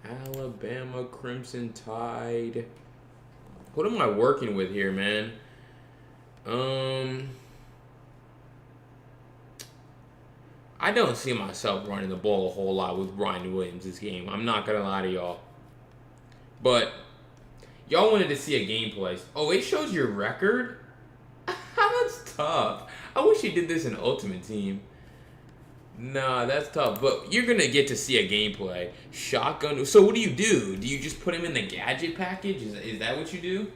S1: Alabama Crimson Tide. What am I working with here, man? I don't see myself running the ball a whole lot with Ryan Williams this game. I'm not gonna lie to y'all. But y'all wanted to see a gameplay. Oh, it shows your record? That's tough. I wish you did this in Ultimate Team. Nah, that's tough. But you're going to get to see a gameplay. Shotgun. So what do? Do you just put him in the gadget package? Is that what you do?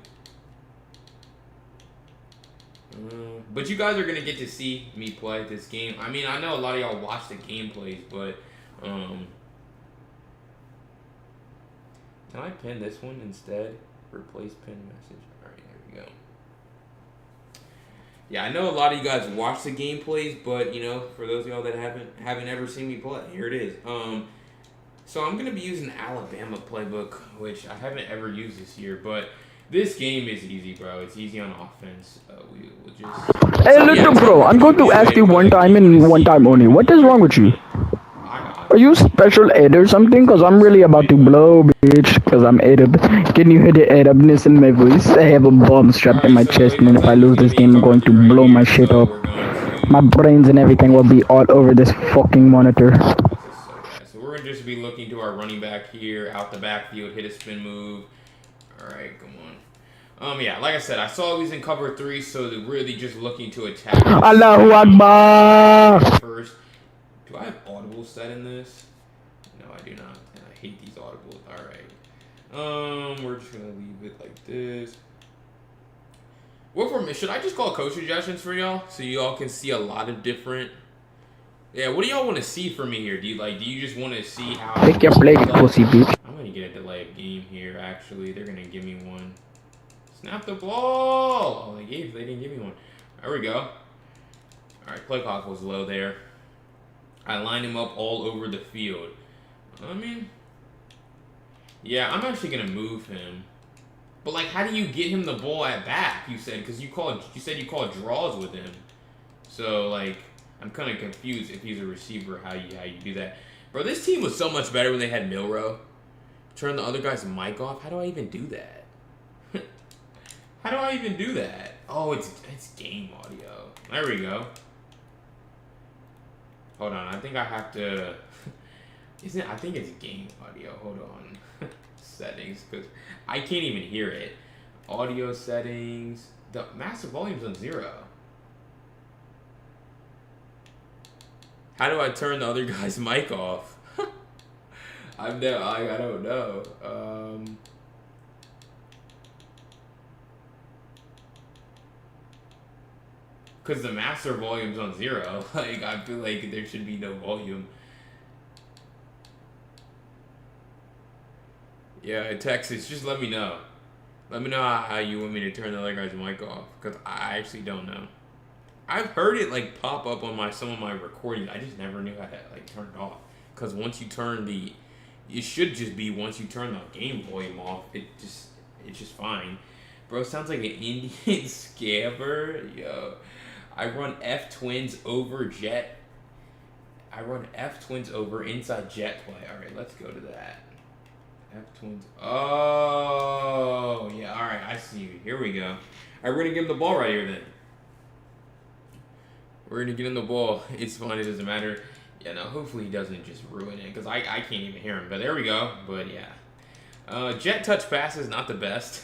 S1: But you guys are going to get to see me play this game. I mean, I know a lot of y'all watch the gameplays, but... Can I pin this one instead? Replace pin message. Alright, there we go. Yeah, I know a lot of you guys watch the gameplays, but you know, for those of y'all that haven't ever seen me play, here it is. So I'm gonna be using Alabama playbook, which I haven't ever used this year, but this game is easy, bro. It's easy on offense. We will just.
S2: Hey, listen, bro. I'm going to ask you one time and one time only. What is wrong with you?
S1: I got
S2: Are you special ed or something? Cause I'm really about to blow, bitch. Cause I'm Arab. Can you hear the Arabness in my voice? I have a bomb strapped in
S1: Alright,
S2: my
S1: so
S2: chest,
S1: it
S2: and
S1: looks
S2: if I
S1: like he's
S2: lose
S1: gonna
S2: this
S1: be in
S2: game, I'm
S1: cover
S2: going to
S1: 3 right
S2: blow my
S1: here,
S2: shit
S1: so
S2: up.
S1: we're going
S2: My
S1: to...
S2: brains and everything will be all over this fucking monitor.
S1: This is so bad. So we're gonna just be looking to our running back here, out the backfield, hit a spin move. Alright, come on. Yeah, like I said, I saw he was in cover 3, so they're really just looking to attack this
S2: Allahu Akbar!
S1: first. Do I have audible set in this? No, I do not. And I hate these audibles. Alright. We're just gonna leave it like this. What for? Should I just call coach suggestions for y'all so y'all can see a lot of different? Yeah, what do y'all want to see from me here? Do you just want to see how?
S2: Pick your plate, pussy bitch.
S1: I'm gonna get a delay of game here. Actually, they're gonna give me one. Snap the ball. Oh, they didn't give me one. There we go. All right, play clock was low there. I lined him up all over the field. I mean, yeah, I'm actually gonna move him. But like, how do you get him the ball at back? You said because you said you called draws with him. So like, I'm kind of confused if he's a receiver how you do that, bro. This team was so much better when they had Milrow. Turn the other guy's mic off. How do I even do that? How do I even do that? Oh, it's game audio. There we go. Hold on, I think I have to. I think it's game audio. Hold on. Settings, because I can't even hear it. Audio settings. The master volume's on 0. How do I turn the other guy's mic off? I don't know. Because the master volume's on 0. Like, I feel like there should be no volume. Yeah, Texas, just let me know. Let me know how you want me to turn the other guy's mic off. Because I actually don't know. I've heard it like pop up on some of my recordings. I just never knew how to like turn it off. Because once you turn it should just be once you turn the game volume off, it's just fine. Bro, sounds like an Indian scammer. Yo, I run F twins over jet. I run F twins over inside jet play. All right, let's go to that. F twins. Oh yeah. All right, I see you. Here we go. All right, we're gonna give him the ball right here then. We're gonna get him the ball. It's fine. It doesn't matter. Yeah, no. Hopefully he doesn't just ruin it because I can't even hear him. But there we go. But yeah, jet touch pass is not the best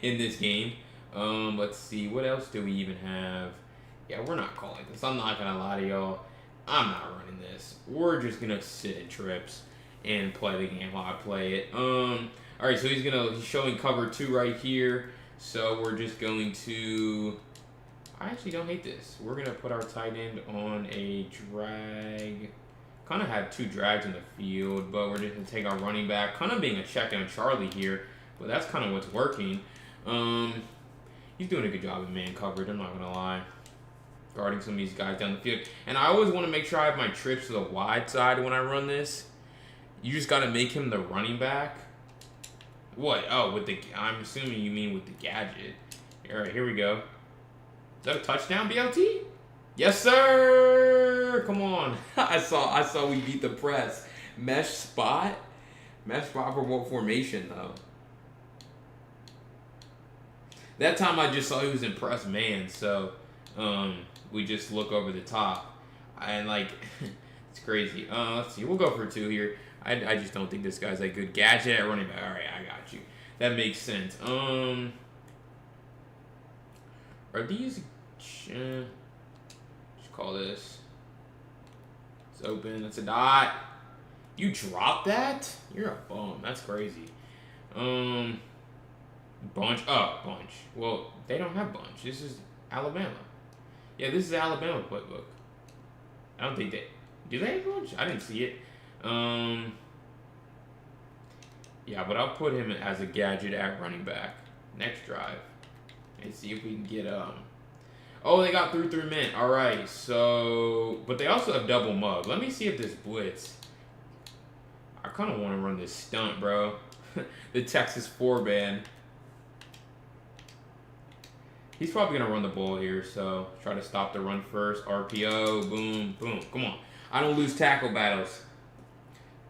S1: in this game. Let's see. What else do we even have? Yeah, we're not calling this. I'm not gonna lie to y'all. I'm not running this. We're just gonna sit in trips and play the game while I play it. All right. So he's showing cover 2 right here. So we're just going to. I actually don't hate this. We're going to put our tight end on a drag. Kind of have 2 drags in the field, but we're just going to take our running back. Kind of being a check on Charlie here, but that's kind of what's working. He's doing a good job of man coverage, I'm not going to lie. Guarding some of these guys down the field. And I always want to make sure I have my trips to the wide side when I run this. You just got to make him the running back. What? Oh, I'm assuming you mean with the gadget. All right, here we go. Is that a touchdown, BLT? Yes, sir. Come on. I saw we beat the press. Mesh spot for what formation though? That time I just saw he was in press man, so we just look over the top and like it's crazy. Let's see. We'll go for 2 here. I just don't think this guy's a good gadget at running back. All right, I got you. That makes sense. Are these? Just call this. It's open. That's a dot. You dropped that? You're a bum. That's crazy. Bunch. Oh, bunch. Well, they don't have bunch. This is Alabama. Yeah, this is Alabama playbook. I don't think they do. They have bunch? I didn't see it. Yeah, but I'll put him as a gadget at running back. Next drive. And see if we can get Oh, they got through 3 men. All right, so but they also have double mug. Let me see if this blitz. I kind of want to run this stunt, bro. The Texas 4-band. He's probably gonna run the ball here, so try to stop the run first. RPO, boom, boom. Come on. I don't lose tackle battles.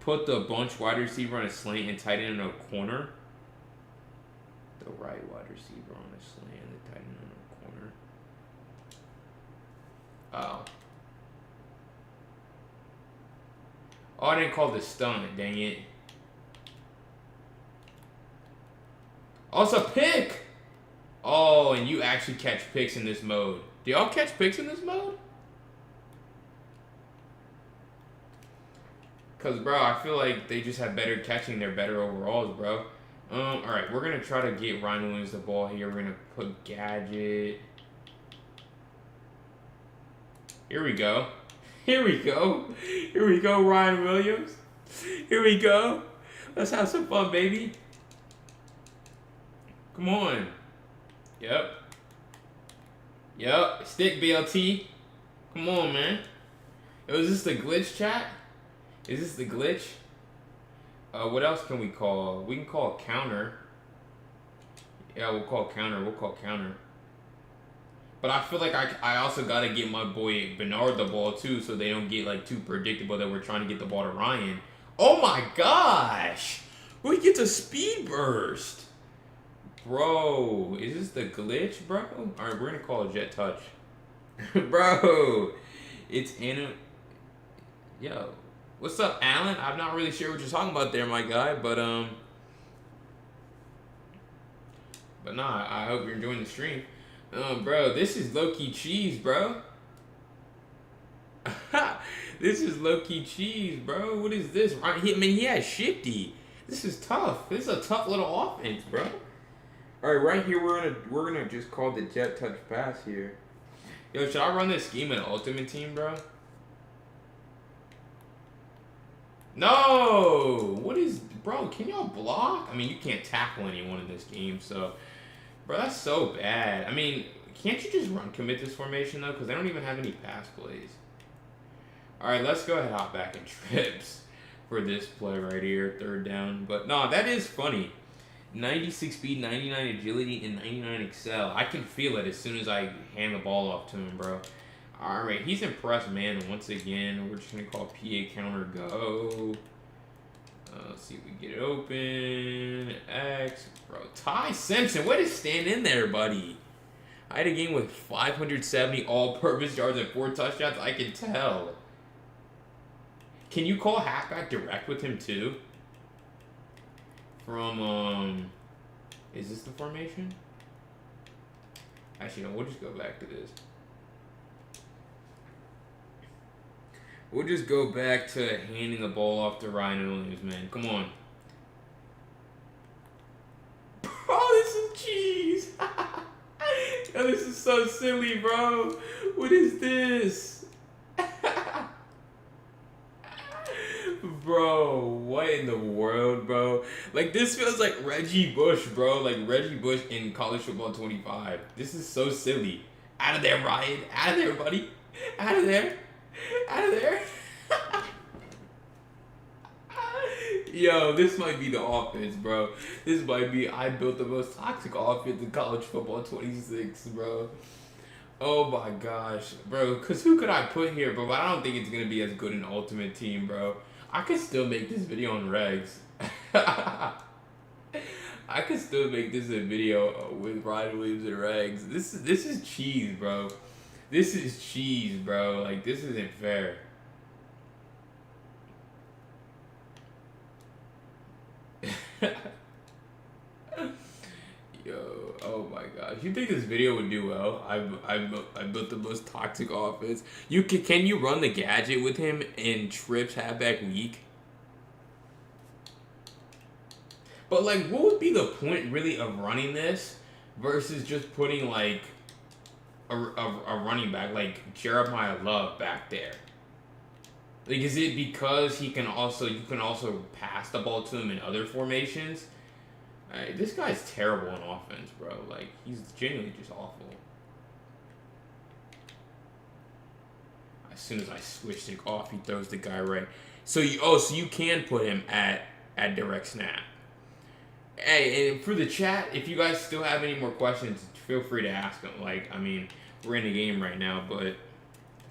S1: Put the bunch wide receiver on a slant and tight end in a corner. The right wide receiver on a slant and the tight end in a corner. Oh. Oh, I didn't call the stunt, dang it. Oh, it's a pick! Oh, and you actually catch picks in this mode. Do y'all catch picks in this mode? Because, bro, I feel like they just have better catching. They're better overalls, bro. Alright, we're going to try to get Ryan Williams the ball here. We're going to put Gadget. Here we go. Here we go. Here we go, Ryan Williams. Here we go. Let's have some fun, baby. Come on. Yep. Yep. Stick BLT. Come on, man. Yo, is this the glitch, chat? Is this the glitch? What else can we call? We can call counter. Yeah, we'll call counter. We'll call counter. But I feel like I also got to get my boy Bernard the ball, too, so they don't get, like, too predictable that we're trying to get the ball to Ryan. Oh, my gosh! We get a speed burst! Bro, is this the glitch, bro? All right, we're going to call it jet touch. Bro, it's in Yo, what's up, Alan? I'm not really sure what you're talking about there, my guy, but nah, I hope you're enjoying the stream. Bro, this is low-key cheese, bro. This is low-key cheese, bro. What is this? I mean, he has shifty. This is tough. This is a tough little offense, bro. All right, right here we're gonna just call the jet touch pass here. Yo, should I run this scheme in Ultimate Team, bro? No! What is... Bro, can y'all block? I mean, you can't tackle anyone in this game, so... Bro, that's so bad. I mean, can't you just commit this formation, though? Because they don't even have any pass plays. Alright, let's go ahead and hop back in trips for this play right here, third down. But, no, that is funny. 96 speed, 99 agility, and 99 excel. I can feel it as soon as I hand the ball off to him, bro. Alright, he's impressed, man. Once again, we're just going to call PA counter go. Let's see if we get it open. X. Bro, Ty Simpson, way to stand in there, buddy. I had a game with 570 all-purpose yards and 4 touchdowns. I can tell. Can you call halfback direct with him, too? From, is this the formation? Actually, no, we'll just go back to this. We'll just go back to handing the ball off to Ryan Williams, man. Come on. Oh, this is cheese. Yo, this is so silly, bro. What is this? Bro, what in the world, bro? Like, this feels like Reggie Bush, bro. Like, Reggie Bush in College Football 25. This is so silly. Out of there, Ryan. Out of there, buddy. Out of there. Out of there. Yo, this might be the offense, bro. This might be, I built the most toxic offense in College Football 26, bro. Oh my gosh, bro. Because who could I put here, bro? I don't think it's going to be as good an Ultimate Team, bro. I could still make this video on regs. I could still make this a video with Ryan Williams and regs. This is cheese, bro. This is cheese, bro. Like, this isn't fair. Yo, oh my gosh. You think this video would do well? I built the most toxic offense. Can you run the gadget with him in trips halfback week? But like, what would be the point really of running this versus just putting like a running back like Jeremiah Love back there? Like, is it because you can also pass the ball to him in other formations? This guy's terrible on offense, bro. Like, he's genuinely just awful. As soon as I switch it off, he throws the guy right. So you can put him at direct snap. Hey, and for the chat, if you guys still have any more questions, feel free to ask them. Like, I mean, we're in the game right now, but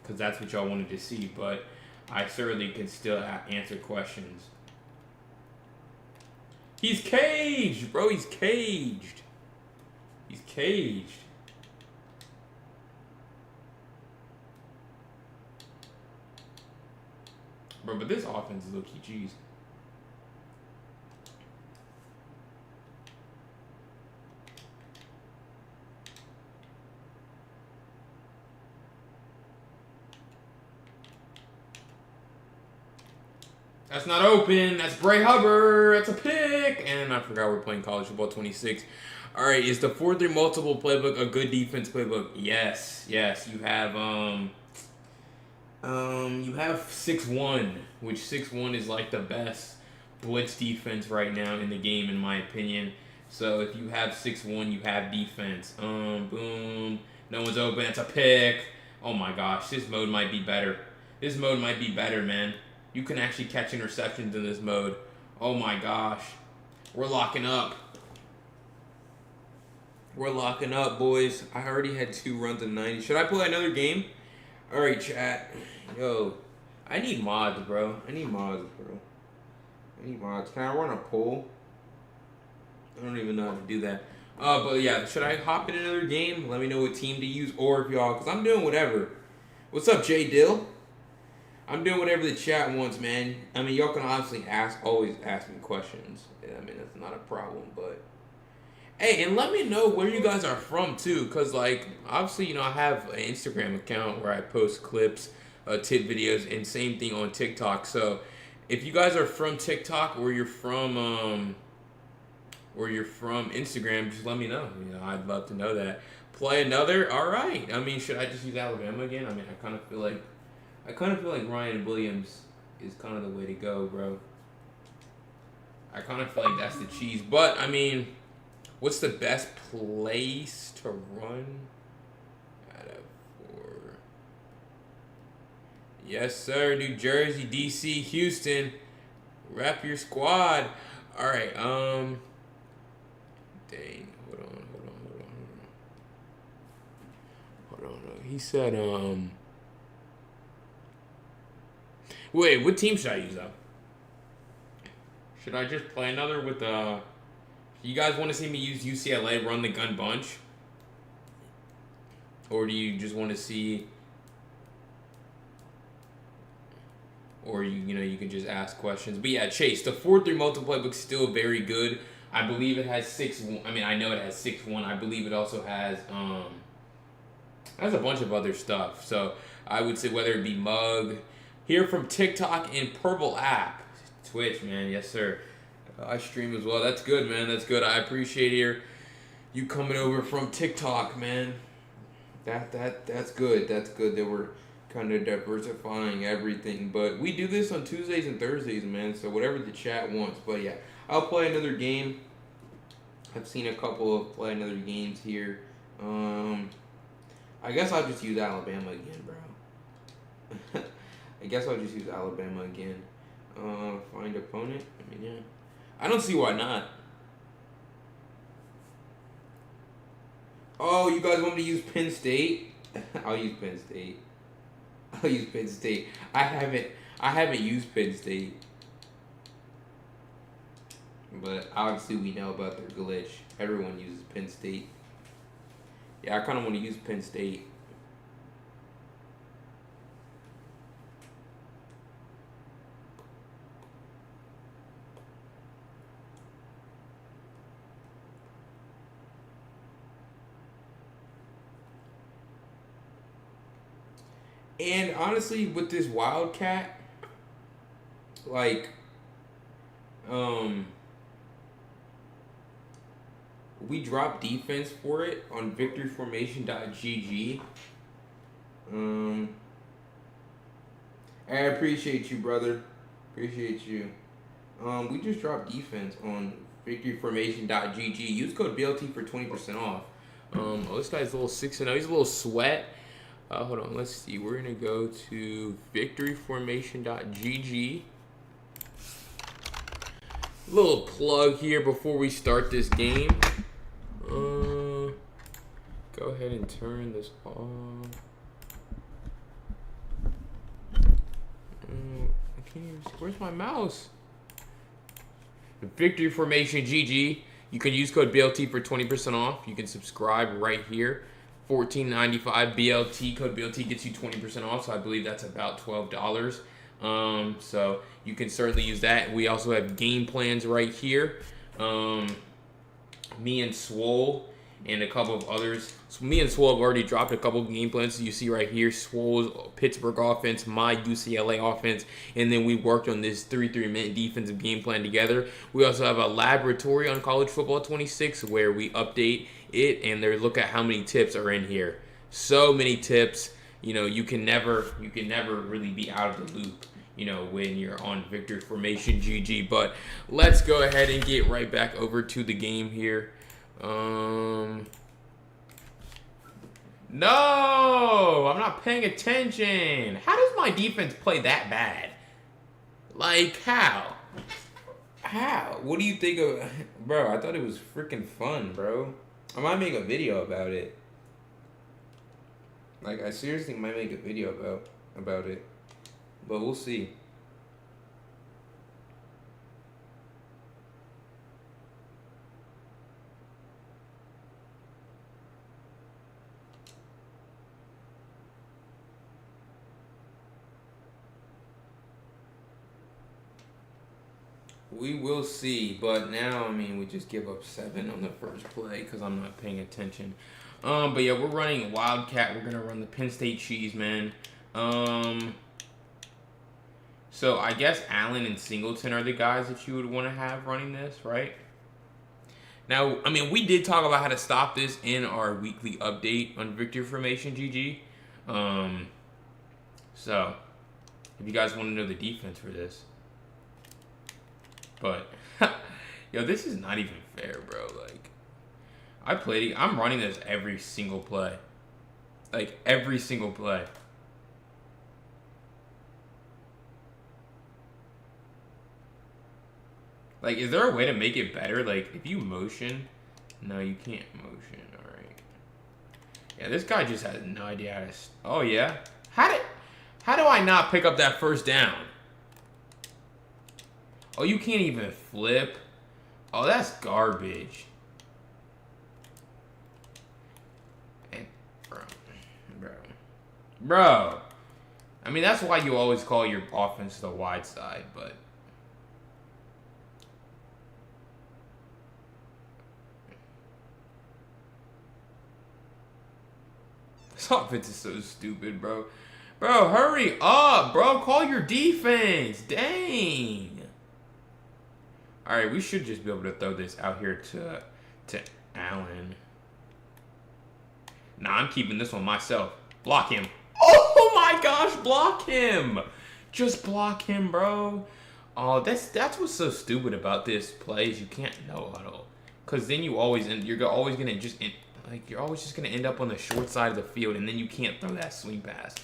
S1: because that's what y'all wanted to see. But I certainly can still answer questions. He's caged, bro. He's caged. He's caged. Bro, but this offense is low-key cheese. That's not open. That's Bray Hubbard. That's a pick. And I forgot we're playing college football 26. All right, is the 4-3 multiple playbook a good defense playbook? Yes. Yes, you have 6-1, which 6-1 is like the best blitz defense right now in the game, in my opinion. So if you have 6-1, you have defense. Boom. No one's open. It's a pick. Oh my gosh, this mode might be better. This mode might be better, man. You can actually catch interceptions in this mode. Oh my gosh. We're locking up. We're locking up, boys. I already had 2 runs in 90. Should I play another game? All right, chat. Yo, I need mods, bro. I need mods. Can I run a poll? I don't even know how to do that. But yeah, should I hop in another game? Let me know what team to use, or if y'all, because I'm doing whatever. What's up, Jay Dill? I'm doing whatever the chat wants, man. I mean, y'all can obviously always ask me questions. I mean, that's not a problem, but... Hey, and let me know where you guys are from, too, because, like, obviously, you know, I have an Instagram account where I post clips, tit videos, and same thing on TikTok. So, if you guys are from TikTok or you're from Instagram, just let me know. You know, I'd love to know that. Play another? All right. I mean, should I just use Alabama again? I mean, I kind of feel like Ryan Williams is kind of the way to go, bro. I kind of feel like that's the cheese. But, I mean, what's the best place to run out of 4? Yes, sir. New Jersey, D.C., Houston. Rep your squad. All right. Dang. Hold on. He said, Wait, what team should I use, though? Should I just play another with, you guys want to see me use UCLA, run the gun bunch? Or do you just want to see... Or, you can just ask questions. But yeah, Chase, the 4-3 multiple playbook's still very good. I believe it has 6-1. I mean, I know it has 6-1. I believe it also has a bunch of other stuff. So I would say whether it be Mug, here from TikTok and Purple app. Twitch, man. Yes, sir. I stream as well. That's good, man. That's good. I appreciate you coming over from TikTok, man. That's good. That's good that we're kind of diversifying everything. But we do this on Tuesdays and Thursdays, man. So whatever the chat wants. But yeah, I'll play another game. I've seen a couple of play another games here. I guess I'll just use Alabama again, bro. I guess I'll just use Alabama again. Find opponent. I mean, yeah. I don't see why not. Oh, you guys want me to use Penn State? I'll use Penn State. I haven't used Penn State. But obviously we know about their glitch. Everyone uses Penn State. Yeah, I kind of want to use Penn State. And honestly, with this Wildcat, like, we dropped defense for it on victoryformation.gg. I appreciate you, brother. Appreciate you. We just dropped defense on victoryformation.gg. Use code BLT for 20% off. Oh, this guy's a little 6-0. He's a little sweat. Hold on, let's see. We're going to go to victoryformation.gg. Little plug here before we start this game. Go ahead and turn this on. I can't even see. Where's my mouse? Victory Formation GG. You can use code BLT for 20% off. You can subscribe right here. $14.95 BLT. Code BLT gets you 20% off, so I believe that's about $12. So you can certainly use that. We also have game plans right here. Me and Swole and a couple of others. So me and Swole have already dropped a couple of game plans. You see right here, Swole's Pittsburgh offense, my UCLA offense, and then we worked on this 3-3-minute defensive game plan together. We also have a laboratory on College Football 26 where we update it and they look at how many tips are in here. So many tips. You know, you can never really be out of the loop, you know, when you're on Victory Formation GG. But let's go ahead and get right back over to the game here. No, I'm not paying attention. How does my defense play that bad? Like, how? How? What do you think of... Bro, I thought it was freaking fun, bro. I might make a video about it. Like, I seriously might make a video about it. But we'll see. We will see, but now, I mean, we just give up 7 on the first play because I'm not paying attention. But yeah, we're running Wildcat. We're going to run the Penn State cheese, man. So I guess Allen and Singleton are the guys that you would want to have running this, right? Now, I mean, we did talk about how to stop this in our weekly update on Victory Formation GG. So, if you guys want to know the defense for this. But, yo, this is not even fair, bro. Like, I'm running this every single play. Like, every single play. Like, is there a way to make it better? Like, if you motion... No, you can't motion. Alright. Yeah, this guy just has no idea how to... Oh, yeah? How do I not pick up that first down? Oh, you can't even flip? Oh, that's garbage. And, bro. I mean, that's why you always call your offense the wide side, but... This offense is so stupid, bro. Bro, hurry up, bro. Call your defense. Dang. All right, we should just be able to throw this out here to Allen. Nah, I'm keeping this one myself. Block him. Oh my gosh, block him. Just block him, bro. Oh, that's what's so stupid about this play is you can't no huddle. Cause then you're always gonna just end up on the short side of the field, and then you can't throw that swing pass.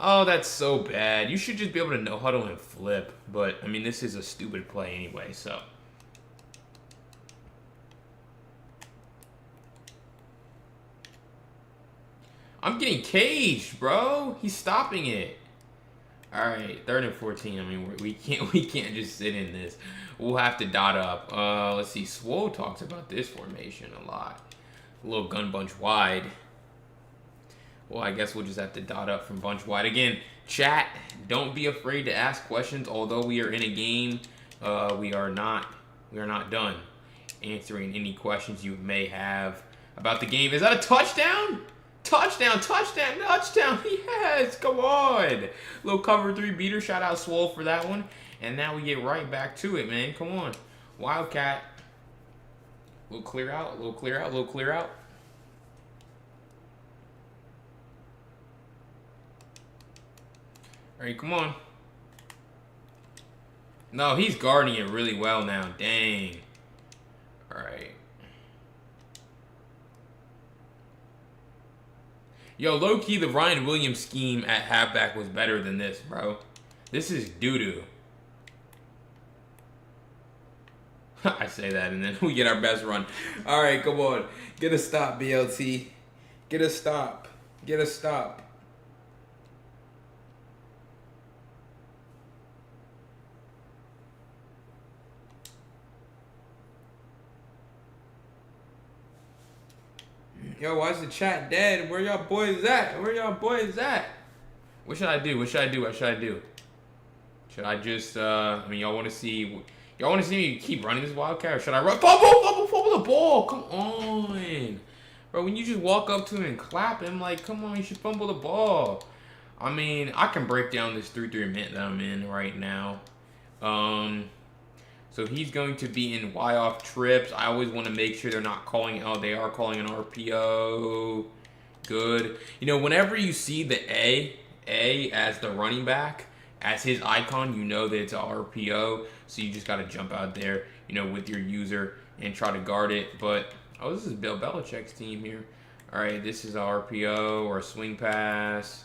S1: Oh, that's so bad. You should just be able to no huddle and flip. But, I mean, this is a stupid play anyway, so. I'm getting caged, bro. He's stopping it. All right, 3rd and 14. I mean, we can't just sit in this. We'll have to dot up. Let's see. Swole talks about this formation a lot. A little gun bunch wide. Well, I guess we'll just have to dot up from bunch wide. Again, chat, don't be afraid to ask questions. Although we are in a game, we are not done answering any questions you may have about the game. Is that a touchdown? Touchdown, touchdown, touchdown. Yes, come on. Little cover 3 beater. Shout out Swole for that one. And now we get right back to it, man. Come on. Wildcat. Little clear out, little clear out, little clear out. All right, come on. No, he's guarding it really well now. Dang. All right. Yo, low-key, the Ryan Williams scheme at halfback was better than this, bro. This is doo-doo. I say that, and then we get our best run. All right, come on. Get a stop, BLT. Get a stop. Get a stop. Yo, why's the chat dead? Where y'all boys at? Where y'all boys at? What should I do? What should I do? What should I do? Should I just, I mean, y'all want to see me keep running this Wildcat, or should I run? Fumble the ball! Come on! Bro, when you just walk up to him and clap him, like, come on, you should fumble the ball. I mean, I can break down this 3-3 mint that I'm in right now. So he's going to be in Y-off trips. I always want to make sure they're not calling, oh, they are calling an RPO. Good. You know, whenever you see the A as the running back, as his icon, you know that it's an RPO. So you just got to jump out there, you know, with your user and try to guard it. But, oh, this is Bill Belichick's team here. All right, this is an RPO or a swing pass.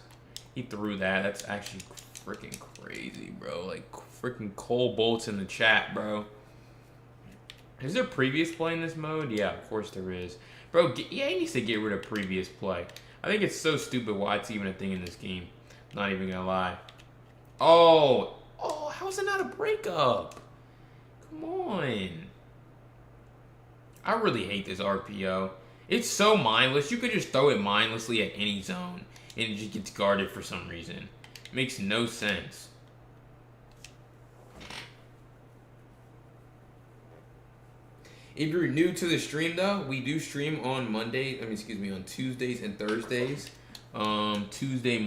S1: He threw that. That's actually freaking crazy, bro. Like, freaking Cole Bolts in the chat, bro. Is there previous play in this mode? Yeah, of course there is. Bro, he needs to get rid of previous play. I think it's so stupid why it's even a thing in this game. Not even gonna lie. Oh, how is it not a breakup? Come on. I really hate this RPO. It's so mindless. You could just throw it mindlessly at any zone, and it just gets guarded for some reason. It makes no sense. If you're new to the stream, though, we do stream on on Tuesdays and Thursdays. Tuesday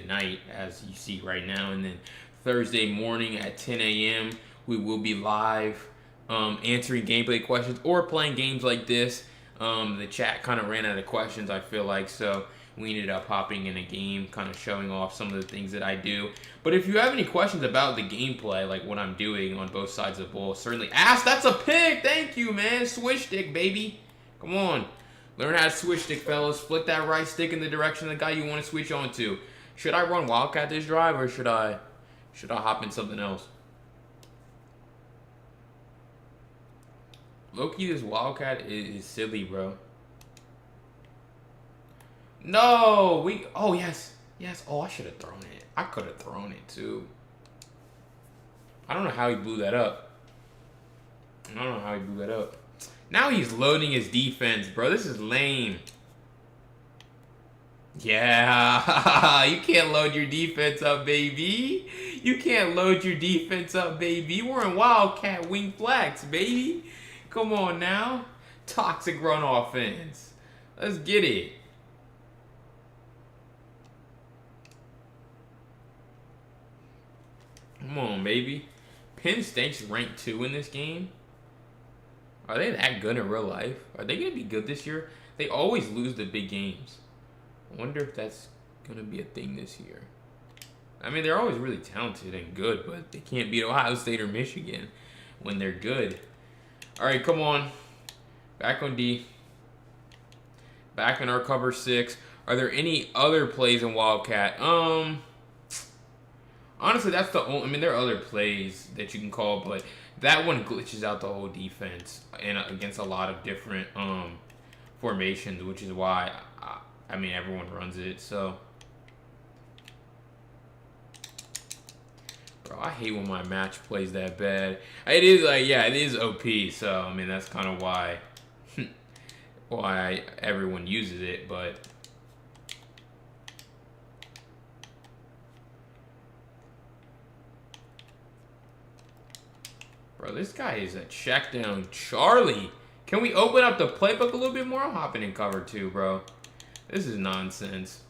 S1: night, as you see right now, and then Thursday morning at 10 a.m. we will be live answering gameplay questions or playing games like this. The chat kind of ran out of questions, I feel like, so we ended up hopping in a game, kind of showing off some of the things that I do. But if you have any questions about the gameplay, like what I'm doing on both sides of the ball, certainly ask. That's a pick. Thank you, man. Switch stick, baby. Come on. Learn how to switch stick, fellas. Flick that right stick in the direction of the guy you want to switch on to. Should I run Wildcat this drive, or should I hop in something else? Low-key, this Wildcat is silly, bro. No, oh, yes. Oh, I should have thrown it. I could have thrown it, too. I don't know how he blew that up. Now he's loading his defense, bro. This is lame. Yeah, you can't load your defense up, baby. We're in Wildcat wing flex, baby. Come on now. Toxic run offense. Let's get it. Come on, baby. Penn State's ranked 2 in this game. Are they that good in real life? Are they going to be good this year? They always lose the big games. I wonder if that's going to be a thing this year. I mean, they're always really talented and good, but they can't beat Ohio State or Michigan when they're good. All right, come on. Back on D. Back in our cover 6. Are there any other plays in Wildcat? Honestly, that's the only... I mean, there are other plays that you can call, but that one glitches out the whole defense and against a lot of different formations, which is why, I mean, everyone runs it, so... Bro, I hate when my match plays that bad. It is, like, yeah, it is OP, so, I mean, that's kind of why... why everyone uses it, but... Bro, this guy is a check down Charlie. Can we open up the playbook a little bit more? I'm hopping in cover 2, bro. This is nonsense.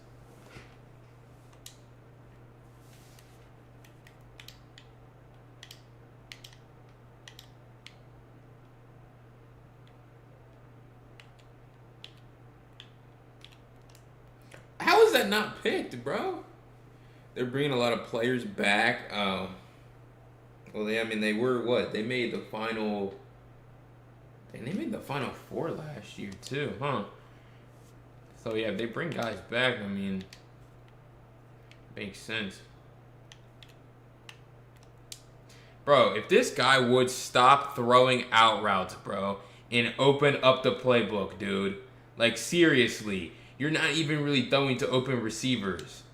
S1: How is that not picked, bro? They're bringing a lot of players back. Well, they were what? They made the final. And they made the Final Four last year too, huh? So yeah, if they bring guys back, I mean, makes sense. Bro, if this guy would stop throwing out routes, bro, and open up the playbook, dude. Like, seriously, you're not even really throwing to open receivers.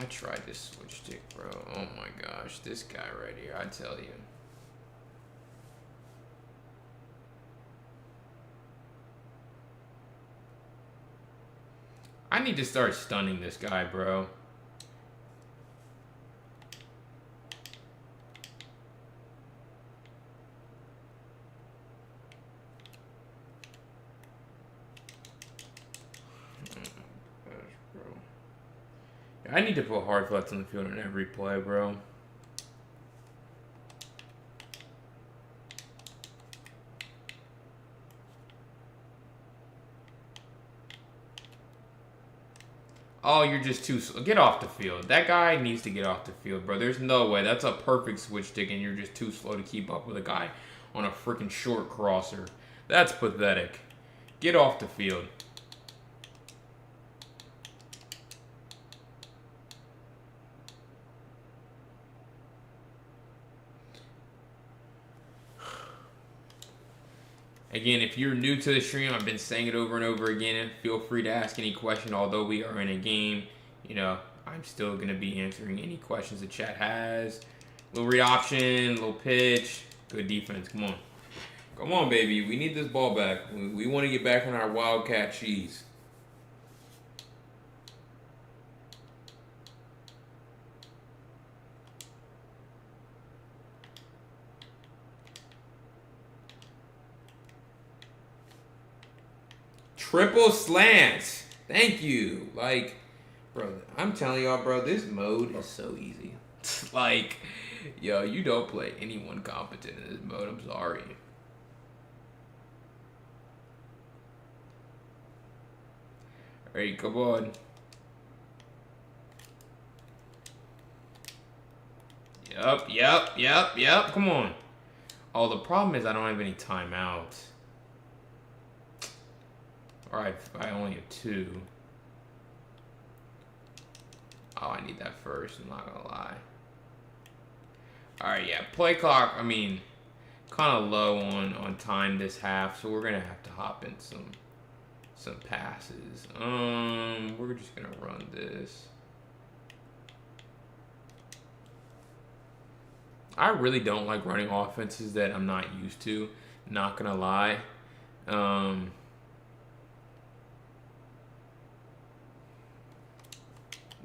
S1: I tried this switch stick, bro. Oh my gosh, this guy right here, I tell you. I need to start stunning this guy, bro. I need to put hard flats on the field in every play, bro. Oh, you're just too slow. Get off the field. That guy needs to get off the field, bro. There's no way. That's a perfect switch stick, and you're just too slow to keep up with a guy on a freaking short crosser. That's pathetic. Get off the field. Again, if you're new to the stream, I've been saying it over and over again. Feel free to ask any question. Although we are in a game, you know, I'm still going to be answering any questions the chat has. Little read option, little pitch. Good defense. Come on. Come on, baby. We need this ball back. We want to get back on our Wildcat cheese. Triple slants. Thank you. Like, bro, I'm telling y'all, bro, this mode is so easy. Like, yo, you don't play anyone competent in this mode. I'm sorry. All right, come on. Yep. Come on. Oh, the problem is I don't have any timeouts. Alright, I only have 2. Oh, I need that first, I'm not gonna lie. Alright, yeah, play clock, I mean, kind of low on time this half, so we're gonna have to hop in some passes. We're just gonna run this. I really don't like running offenses that I'm not used to, not gonna lie.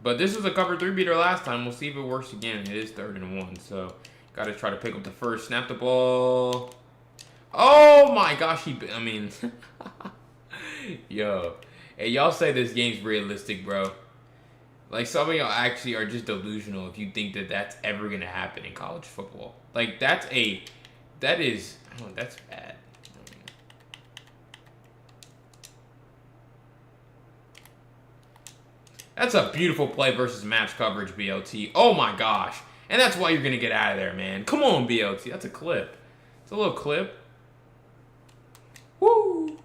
S1: But this was a cover 3 beater last time. We'll see if it works again. It is 3rd and 1, so got to try to pick up the first. Snap the ball. Oh my gosh, I mean, yo. Hey, y'all say this game's realistic, bro. Like, some of y'all actually are just delusional if you think that that's ever going to happen in college football. Like, that's bad. That's a beautiful play versus match coverage, BLT. Oh my gosh. And that's why you're going to get out of there, man. Come on, BLT. That's a clip. It's a little clip. Woo!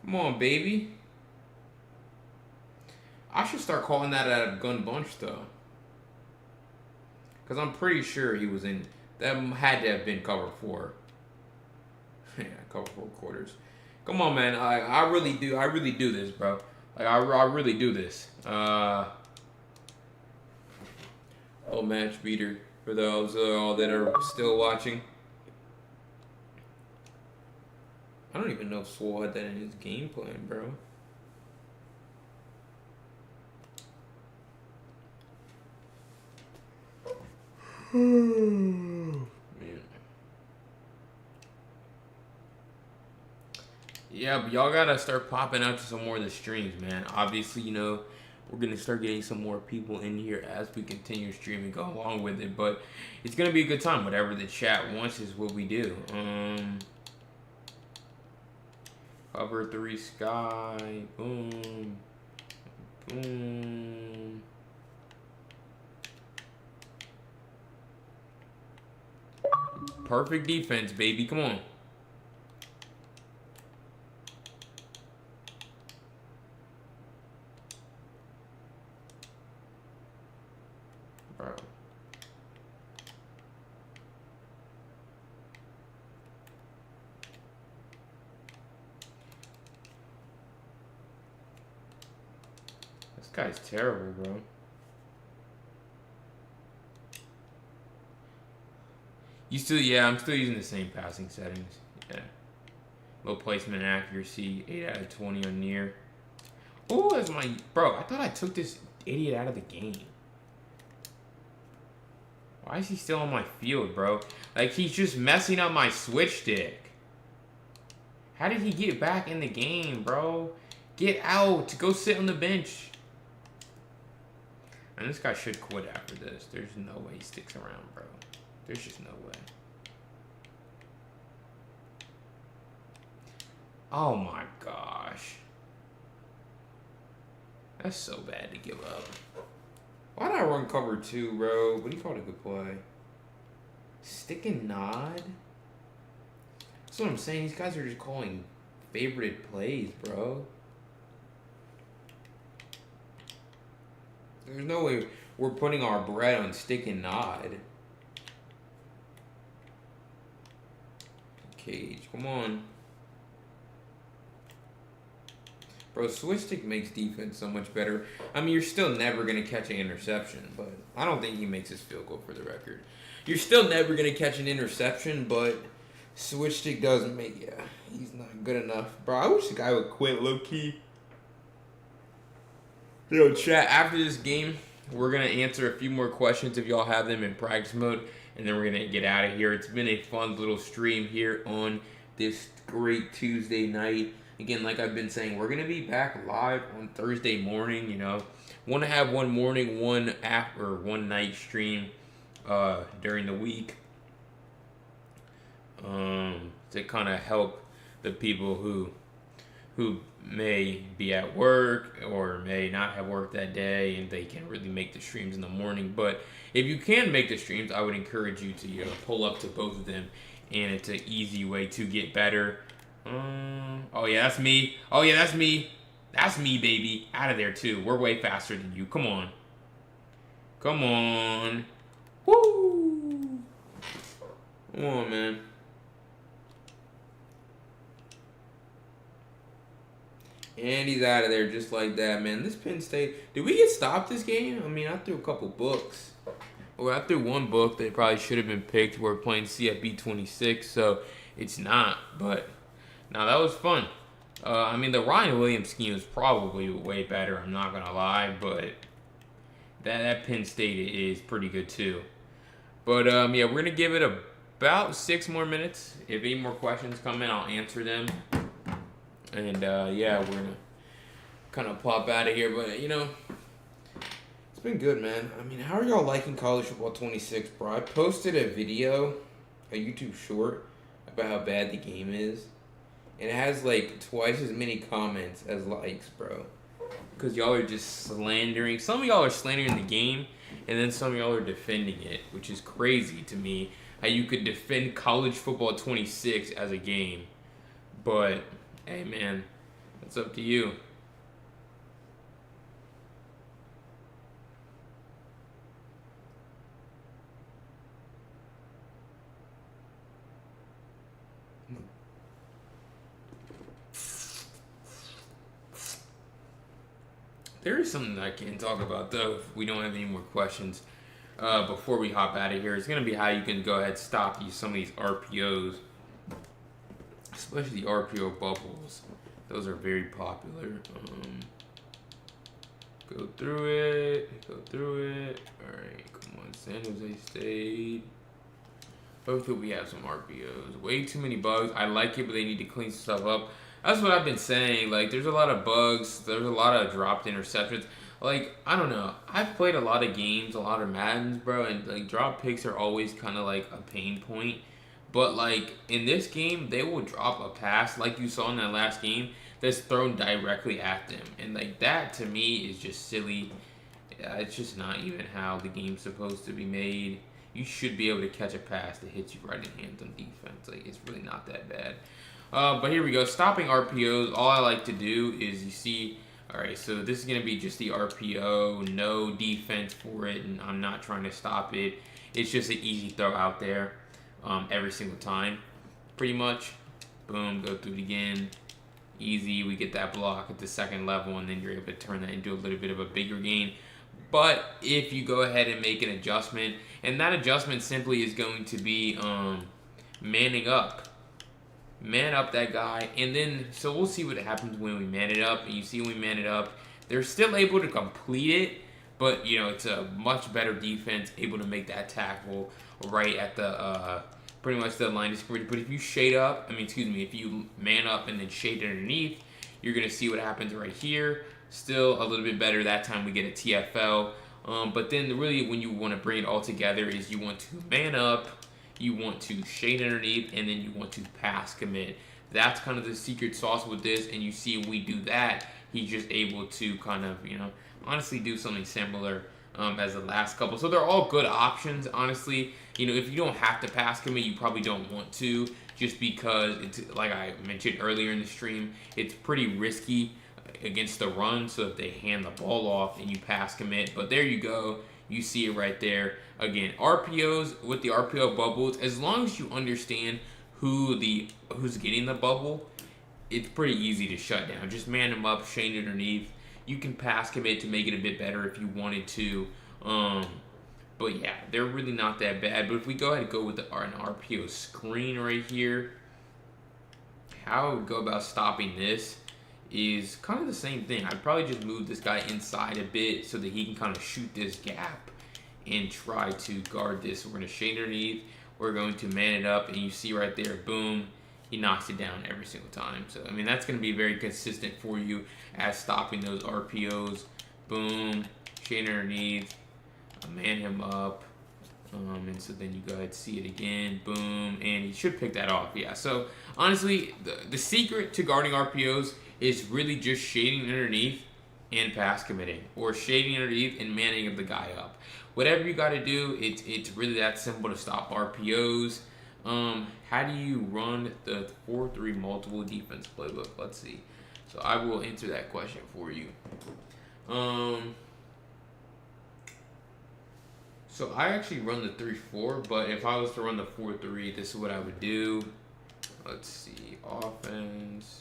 S1: Come on, baby. I should start calling that a gun bunch, though. Because I'm pretty sure he was in... That had to have been cover 4. Yeah, cover 4 quarters. Come on, man. I really do this, bro. Like, I really do this. Oh, match beater for those all that are still watching. I don't even know if Swole had that in his game plan, bro. Man. Yeah, but y'all gotta start popping out to some more of the streams, man. Obviously, you know, we're gonna start getting some more people in here as we continue streaming, go along with it. But it's gonna be a good time. Whatever the chat wants is what we do. Cover 3 sky. Boom. Boom. Perfect defense, baby. Come on. Bro. This guy's terrible, bro. You still, yeah, I'm still using the same passing settings. Yeah. Low placement and accuracy, 8 out of 20 on near. Oh, that's my, bro, I thought I took this idiot out of the game. Why is he still on my field, bro? Like, he's just messing up my switch stick. How did he get back in the game, bro? Get out. Go sit on the bench. And this guy should quit after this. There's no way he sticks around, bro. There's just no way. Oh, my gosh. That's so bad to give up. Why did I run cover 2, bro? But he called a good play. Stick and nod? That's what I'm saying. These guys are just calling favorited plays, bro. There's no way we're putting our bread on stick and nod. Cage, come on. Bro, switch stick makes defense so much better. I mean, you're still never going to catch an interception, but I don't think he makes his field goal for the record. You're still never going to catch an interception, but switch stick doesn't make, yeah, he's not good enough. Bro, I wish the guy would quit low-key. Yo, chat, after this game, we're going to answer a few more questions if y'all have them in practice mode, and then we're going to get out of here. It's been a fun little stream here on this great Tuesday night. Again, like I've been saying, we're going to be back live on Thursday morning, you know. Want to have one morning, one after, one night stream during the week to kind of help the people who may be at work or may not have work that day and they can't really make the streams in the morning. But if you can make the streams, I would encourage you to, you know, pull up to both of them, and it's an easy way to get better. Oh yeah, that's me. Oh yeah, that's me. That's me, baby. Out of there too. We're way faster than you. Come on. Come on. Woo. Come on, man. And he's out of there just like that, man. This Penn State. Did we get stopped this game? I mean, I threw a couple books. Well, I threw one book that probably should have been picked. We're playing CFB 26, so it's not. But now that was fun. I mean, the Ryan Williams scheme is probably way better. I'm not gonna lie, but that Penn State is pretty good too. But yeah, we're gonna give it about 6 more minutes. If any more questions come in, I'll answer them. And yeah, we're gonna kind of pop out of here. But you know, it's been good, man. I mean, how are y'all liking College Football 26, bro? I posted a video, a YouTube short, about how bad the game is. And it has like twice as many comments as likes, bro. Because y'all are just slandering. Some of y'all are slandering the game, and then some of y'all are defending it, which is crazy to me. How you could defend College Football 26 as a game. But, hey man, that's up to you. There is something that I can't talk about, though, if we don't have any more questions before we hop out of here. It's going to be how you can go ahead and stop some of these RPOs, especially the RPO bubbles. Those are very popular. Go through it. Go through it. All right, come on, San Jose State. Hopefully we have some RPOs. Way too many bugs. I like it, but they need to clean stuff up. That's what I've been saying. Like, there's a lot of bugs. There's a lot of dropped interceptions. Like, I don't know. I've played a lot of games, a lot of Maddens, bro, and, like, drop picks are always kind of, like, a pain point. But, like, in this game, they will drop a pass, like you saw in that last game, that's thrown directly at them. And, like, that, to me, is just silly. Yeah, it's just not even how the game's supposed to be made. You should be able to catch a pass that hits you right in the hands on defense. Like, it's really not that bad. But here we go. Stopping RPOs. All I like to do is, you see, all right, so this is going to be just the RPO, no defense for it, and I'm not trying to stop it. It's just an easy throw out there every single time, pretty much. Boom, go through it again. Easy. We get that block at the second level, and then you're able to turn that into a little bit of a bigger gain. But if you go ahead and make an adjustment, and that adjustment simply is going to be manning up. Man up that guy, and then so we'll see what happens when we man it up. And you see when we man it up, they're still able to complete it, but you know it's a much better defense, able to make that tackle right at the pretty much the line of scrimmage. But if you shade up, if you man up and then shade underneath, you're gonna see what happens right here. Still a little bit better. That time we get a TFL. But then really when you want to bring it all together is you want to man up, you want to shade underneath, and then you want to pass commit. That's kind of the secret sauce with this, and you see when we do that, he's just able to kind of, honestly do something similar as the last couple. So they're all good options, honestly. If you don't have to pass commit, you probably don't want to, just because it's, like I mentioned earlier in the stream, it's pretty risky against the run, so if they hand the ball off and you pass commit. But there you go. You see it right there. Again, RPOs with the RPO bubbles, as long as you understand who's getting the bubble, it's pretty easy to shut down. Just man them up, shade underneath. You can pass commit to make it a bit better if you wanted to. But yeah, they're really not that bad. But if we go ahead and go with an RPO screen right here, how I would go about stopping this is kind of the same thing. I'd probably just move this guy inside a bit so that he can kind of shoot this gap and try to guard this. We're going to shade underneath. We're going to man it up, and you see right there, boom, he knocks it down every single time. So, that's going to be very consistent for you as stopping those RPOs. Boom, shade underneath, man him up, and so then you go ahead and see it again, boom, and he should pick that off. Yeah, so honestly, the secret to guarding RPOs is really just shading underneath and pass committing, or shading underneath and manning of the guy up. Whatever you got to do, it's really that simple to stop RPOs. How do you run the 4-3 multiple defense playbook? Let's see. So I will answer that question for you. So I actually run the 3-4, but if I was to run the 4-3, this is what I would do. Let's see, offense.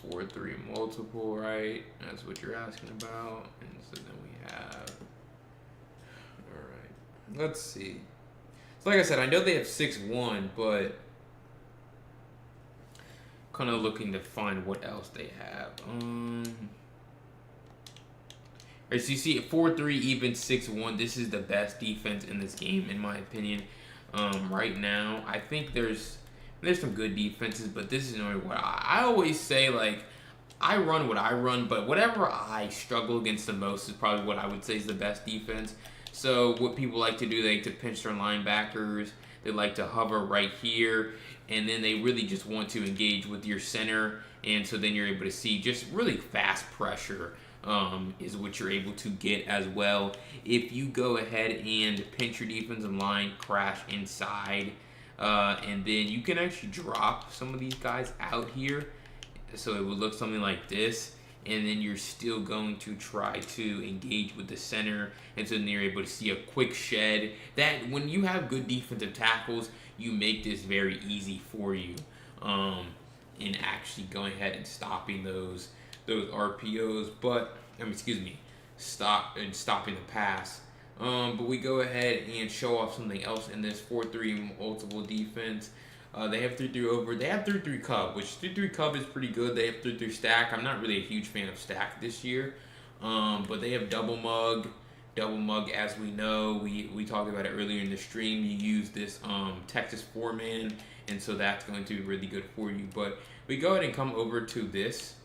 S1: 4-3 multiple, right? That's what you're asking about. And so then we have, all right, let's see. So like I said, I know they have 6-1, but kind of looking to find what else they have. Right, so you see at 4-3, even 6-1, this is the best defense in this game, in my opinion. Right now, I think there's some good defenses, but this is normally what I always say, like, I run what I run, but whatever I struggle against the most is probably what I would say is the best defense. So what people like to do, they like to pinch their linebackers, they like to hover right here, and then they really just want to engage with your center, and so then you're able to see just really fast pressure is what you're able to get as well. If you go ahead and pinch your defensive line, crash inside, and then you can actually drop some of these guys out here, so it would look something like this, and then you're still going to try to engage with the center, and so then you're able to see a quick shed. That when you have good defensive tackles, you make this very easy for you in actually going ahead and stopping those RPOs, but stopping the pass. But we go ahead and show off something else in this 4-3 multiple defense. They have 3-3 over. They have 3-3 cub, which 3-3 cub is pretty good. They have 3-3 stack. I'm not really a huge fan of stack this year, but they have double mug. Double mug, as we know, we talked about it earlier in the stream. You use this Texas 4-man, and so that's going to be really good for you. But we go ahead and come over to this.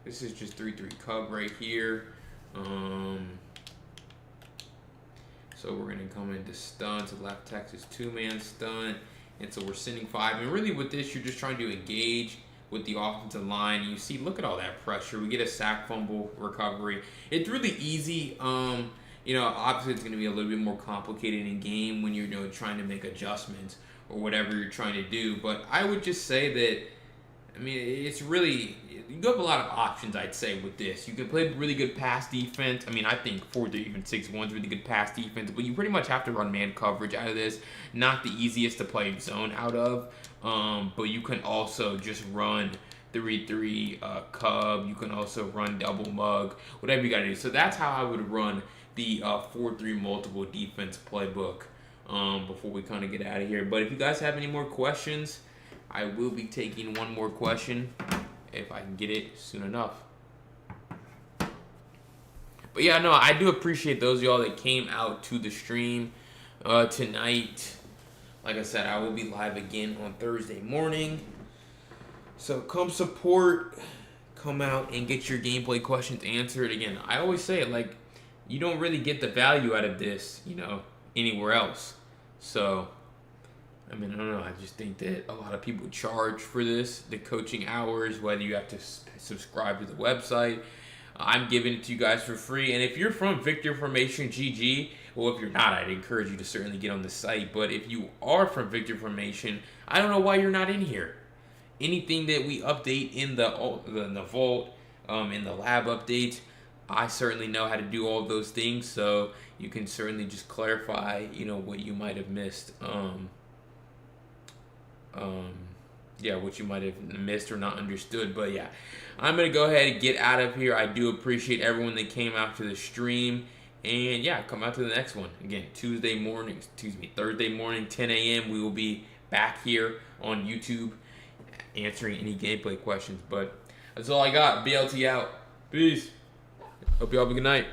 S1: This is just 3-3 cub right here. So we're going to come into stunt, to left Texas 2-man stunt. And so we're sending 5. And really with this, you're just trying to engage with the offensive line. And you see, look at all that pressure. We get a sack fumble recovery. It's really easy. Obviously it's going to be a little bit more complicated in game when you're trying to make adjustments or whatever you're trying to do. But I would just say that, it's really, you have a lot of options, I'd say, with this. You can play really good pass defense. I think 4-3, even 6-1 is really good pass defense, but you pretty much have to run man coverage out of this. Not the easiest to play zone out of, but you can also just run 3-3 cub. You can also run double mug, whatever you got to do. So that's how I would run the 4-3 multiple defense playbook before we kind of get out of here. But if you guys have any more questions, I will be taking one more question if I can get it soon enough. But yeah, no, I do appreciate those of y'all that came out to the stream tonight. Like I said, I will be live again on Thursday morning. So come support, come out and get your gameplay questions answered. Again, I always say it, like, you don't really get the value out of this, anywhere else. So, I mean, I don't know. I just think that a lot of people charge for this, the coaching hours, whether you have to subscribe to the website. I'm giving it to you guys for free. And if you're from Victor Formation GG, well, if you're not, I'd encourage you to certainly get on the site. But if you are from Victor Formation, I don't know why you're not in here. Anything that we update in the vault, in the lab updates, I certainly know how to do all of those things. So you can certainly just clarify, what you might have missed. What you might have missed or not understood. But yeah, I'm going to go ahead and get out of here. I do appreciate everyone that came out to the stream. And yeah, come out to the next one. Again, Thursday morning, 10 a.m. We will be back here on YouTube answering any gameplay questions. But that's all I got. BLT out. Peace. Hope you all have a good night.